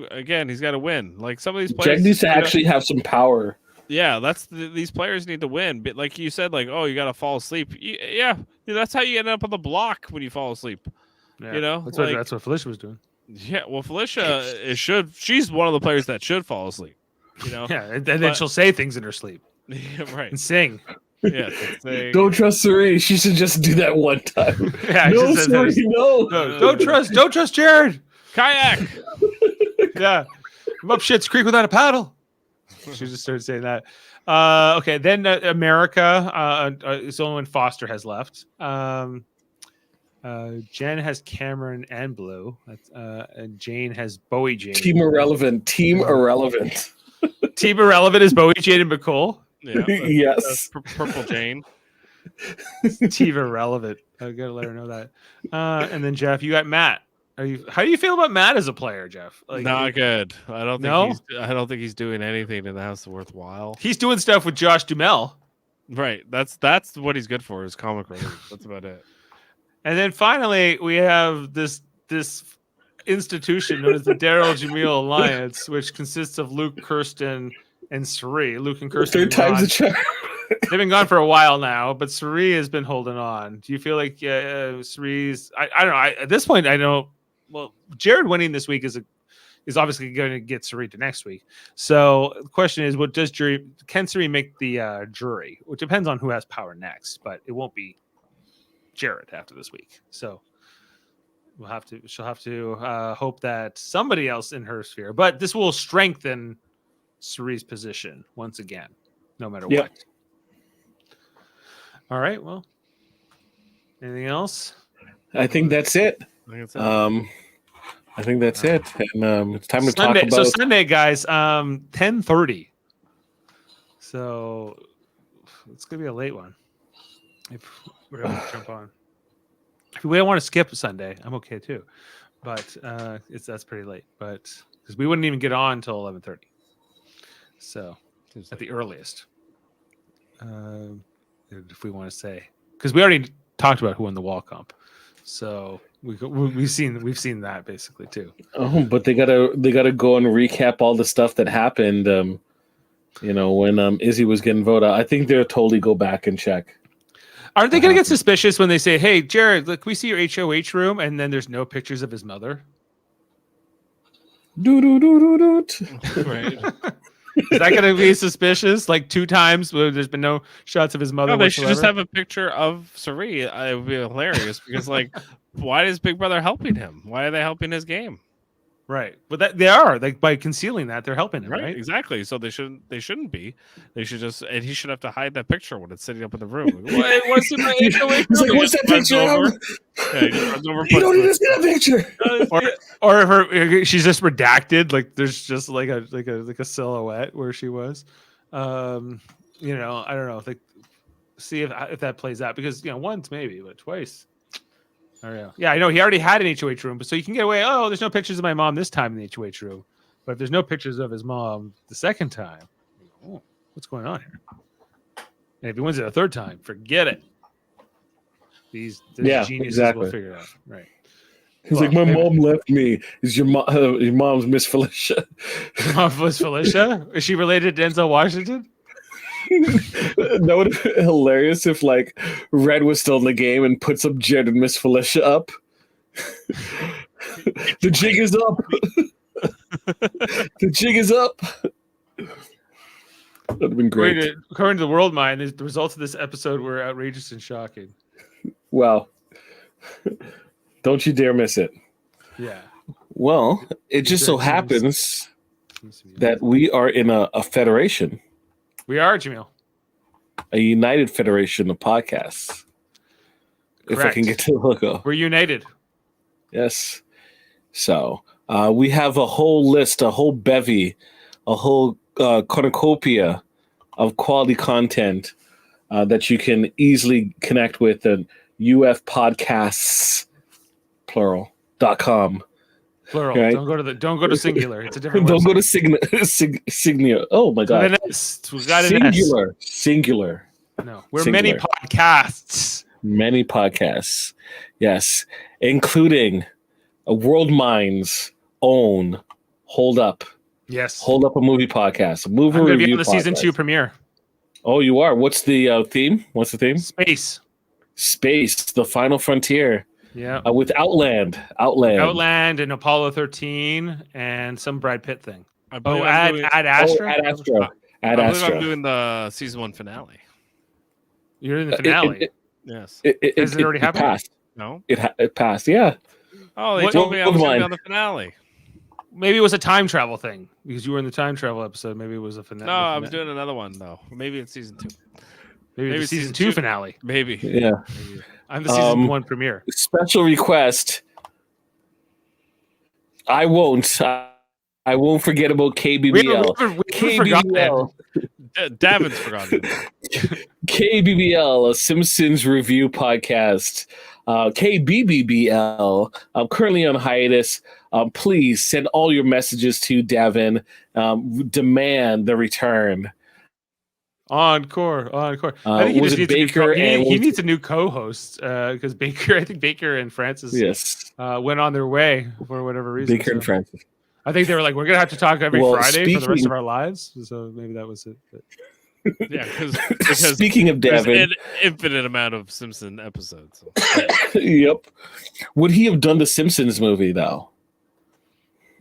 again. He's got to win. Like some of these players, Jag needs to actually have some power. Yeah, these players need to win. But like you said, like, oh, you got to fall asleep. Yeah, that's how you end up on the block when you fall asleep. Yeah, you know, that's what Felicia was doing. Yeah, well, Felicia she's one of the players that should fall asleep. You know, yeah, and then she'll say things in her sleep, yeah, right, and sing. Yeah, don't trust Cerie. She should just do that one time. Yeah, no, Cerie, no. Don't trust Jared. Kayak. Yeah, I'm up Shit's Creek without a paddle. She just started saying that. Okay, then America is only when Foster has left. Jen has Cameron and Blue. And Jane has Bowie Jane. Team Irrelevant. Team Irrelevant. Team Irrelevant is Bowie Jane and McCole. Yeah, yes. Purple Jane. Team Irrelevant. I gotta let her know that. And then Jeff, you got Matt. How do you feel about Matt as a player, Jeff? Like, not good. I don't think he's doing anything in the house worthwhile. He's doing stuff with Josh Duhamel. Right. That's what he's good for, is comic relief. That's about it. And then finally, we have this institution known as the Daryl Jaemeel Alliance, which consists of Luke, Kirsten, and Cerie. Luke and Kirsten. Third time's a charm. They've been gone for a while now, but Cerie has been holding on. Do you feel like Cerie's? I don't know. At this point, I know. Well, Jared winning this week is obviously going to get Cerie to next week. So the question is, can Cerie make the jury? Which depends on who has power next, but it won't be Jared after this week. So she'll have to hope that somebody else in her sphere, but this will strengthen Cerie's position once again, no matter what. All right. Well, anything else? I think that's it. I think that's it. And it's time to talk about. So Sunday, guys, 10:30. So it's gonna be a late one. If we're able to jump on. If we don't want to skip Sunday, I'm okay too. But that's pretty late. But because we wouldn't even get on until 11:30. So at the earliest. If we want to say, because we already talked about who won the wall comp. So we've seen that basically too. Oh, but they gotta go and recap all the stuff that happened. When Izzy was getting voted out. I think they'll totally go back and check. Aren't they gonna get suspicious when they say, "Hey, Jared, look, we see your HOH room," and then there's no pictures of his mother? Right. Is that going to be suspicious? Like 2 times where there's been no shots of his mother. No, they should just have a picture of Cerie. It would be hilarious because, like, why is Big Brother helping him? Why are they helping his game? Right, but that they are like by concealing that they're helping him, Right, right? exactly. So they shouldn't be. They should just, and he should have to hide that picture when it's sitting up in the room. Like, "Wait, what's in my HOH He's room?" like, He what's just that runs picture over. of? Yeah, he just runs over. You don't even see that picture. Or if her she's just redacted, like there's just like a silhouette where she was. I don't know. Like, see if that plays out because once maybe, but twice. I don't know. Yeah, I know he already had an HOH room, but so you can get away. Oh, there's no pictures of my mom this time in the HOH room, but if there's no pictures of his mom the second time, what's going on here? And if he wins it a third time, forget it. These geniuses will figure it out. Right. He's like, my mom left me. Is your mom's Miss Felicia? Your mom was Felicia? Is she related to Denzel Washington? That would have been hilarious if like Red was still in the game and puts up Jed and Miss Felicia up. The jig is up. The jig is up. That'd have been great. According to the World Mind, the results of this episode were outrageous and shocking. Wow. Don't you dare miss it. Yeah. Well, it just so happens that we are in a federation. We are, Jaemeel. A united federation of podcasts. Correct. If I can get to the logo. We're united. Yes. So we have a whole list, a whole bevy, a whole cornucopia of quality content that you can easily connect with at ufpodcasts, plural.com. Plural. Right? Don't go to singular. It's a different Don't website. go to Signia. Oh my god. We got an Singular. No. We're Singular. many podcasts. Many podcasts. Yes. Including a World Mind's own Hold Up. Yes. Hold Up a Movie podcast. A movie I'm gonna review be on the podcast. season 2 premiere. Oh, you are? What's the theme? What's the theme? Space. The Final Frontier. Yeah. With Outland And Apollo 13 and some Brad Pitt thing. Ad Astra? Ad Astra. I believe I'm doing the season 1 finale. You're in the finale. Yes. Has it already happened? Passed. No. It passed. Yeah. Oh, they told me I was going to be on the finale. Maybe it was a time travel thing because you were in the time travel episode. Maybe it was a finale. No, I was doing another one though. Maybe it's season 2. Maybe the season 2 finale. Maybe. Yeah. Maybe. I'm the season 1 premiere. Special request. I won't forget about KBBL. We forgot. Davin's forgotten. KBBL, a Simpsons review podcast. KBBBL, currently on hiatus. Please send all your messages to Davin. Demand the return. Encore. I think he just needs Baker he needs a new co-host because I think Baker and Francis went on their way for whatever reason. Baker and Francis. I think they were like, we're gonna have to talk every Friday for the rest of our lives. So maybe that was it. Yeah, because speaking of Davin, an infinite amount of Simpson episodes. So. Yep. Would he have done the Simpsons movie though?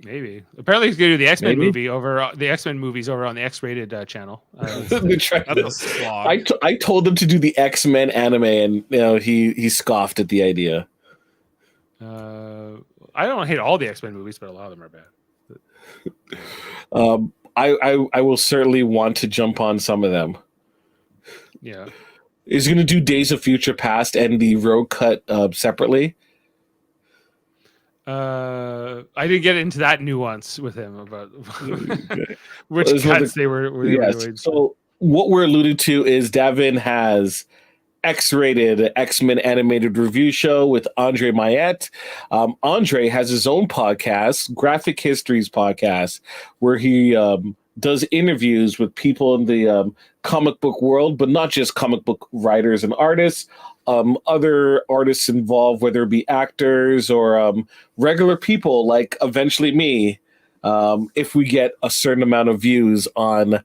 Maybe. Apparently, he's going to do the X-Men movie movies over on the X-rated channel. I told him to do the X-Men anime, and he scoffed at the idea. I don't hate all the X-Men movies, but a lot of them are bad. I will certainly want to jump on some of them. Yeah. Is he going to do Days of Future Past and the Road Cut separately? I didn't get into that nuance with him about which cuts they were doing. So what we're alluding to is Davan has X-rated X-Men animated review show with André Myette. André has his own podcast, Graphic Histories podcast, where he does interviews with people in the comic book world, but not just comic book writers and artists. Other artists involved, whether it be actors or regular people like eventually me, if we get a certain amount of views on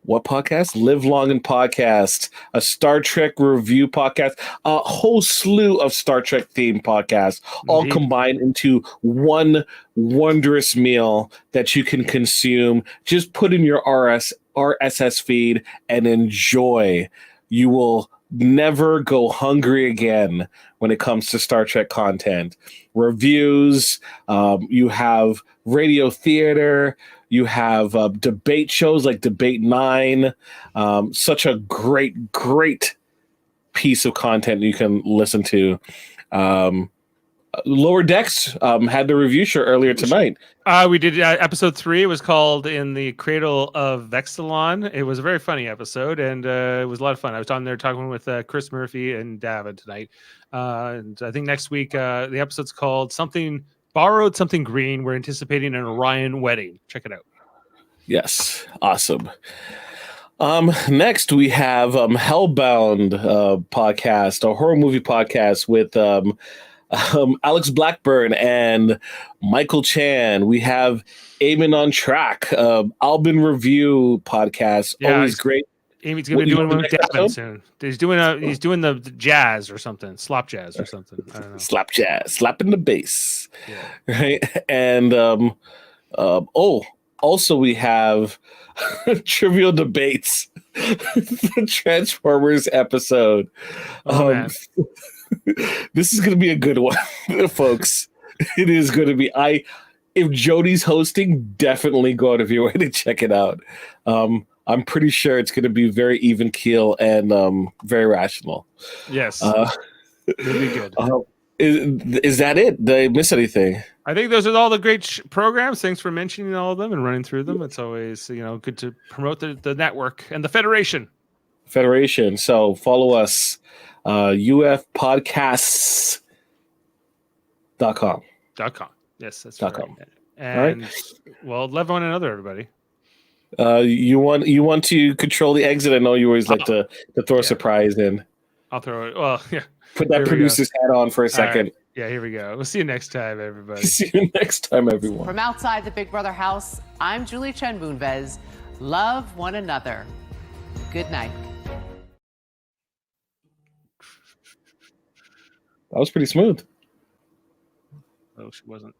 what podcast? Live Long and Podcast, a Star Trek review podcast, a whole slew of Star Trek themed podcasts, all combined into one wondrous meal that you can consume. Just put in your RSS feed and enjoy. You will never go hungry again when it comes to Star Trek content. Reviews, you have radio theater, you have debate shows like Debate 9. Such a great piece of content you can listen to. Lower Decks had the review show earlier tonight. We did episode 3. It was called "In the Cradle of Vexilon." It was a very funny episode, and it was a lot of fun. I was on there talking with Chris Murphy and Davan tonight, and I think next week the episode's called "Something Borrowed, Something Green." We're anticipating an Orion wedding. Check it out. Yes, awesome. Next we have Hellbound podcast, a horror movie podcast with Alex Blackburn and Michael Chan. We have Eamon on Track, Albin Review podcast. Yeah, always great. Amy's gonna be doing one with Davan soon. He's doing the jazz or something, slop jazz or something. I don't know. Slap jazz, slapping the bass, Yeah. right? And also we have Trivial Debates, the Transformers episode. Oh, man. This is going to be a good one, folks. It is going to be. If Jody's hosting, definitely go out of your way to check it out. I'm pretty sure it's going to be very even keel and very rational. Yes, it'll be good. Is that it? Did I miss anything? I think those are all the great programs. Thanks for mentioning all of them and running through them. It's always good to promote the network and the Federation. So follow us, ufpodcasts.com. Yes, that's .com. right. And well, love one another, everybody. You want to control the exit. I know you always like to throw a surprise in. I'll throw it. Well, yeah. Put that producer's hat on for a second. Right. Yeah, here we go. We'll see you next time, everybody. See you next time, everyone. From outside the Big Brother house, I'm Julie Chen Moonves. Love one another. Good night. That was pretty smooth. Oh, she wasn't.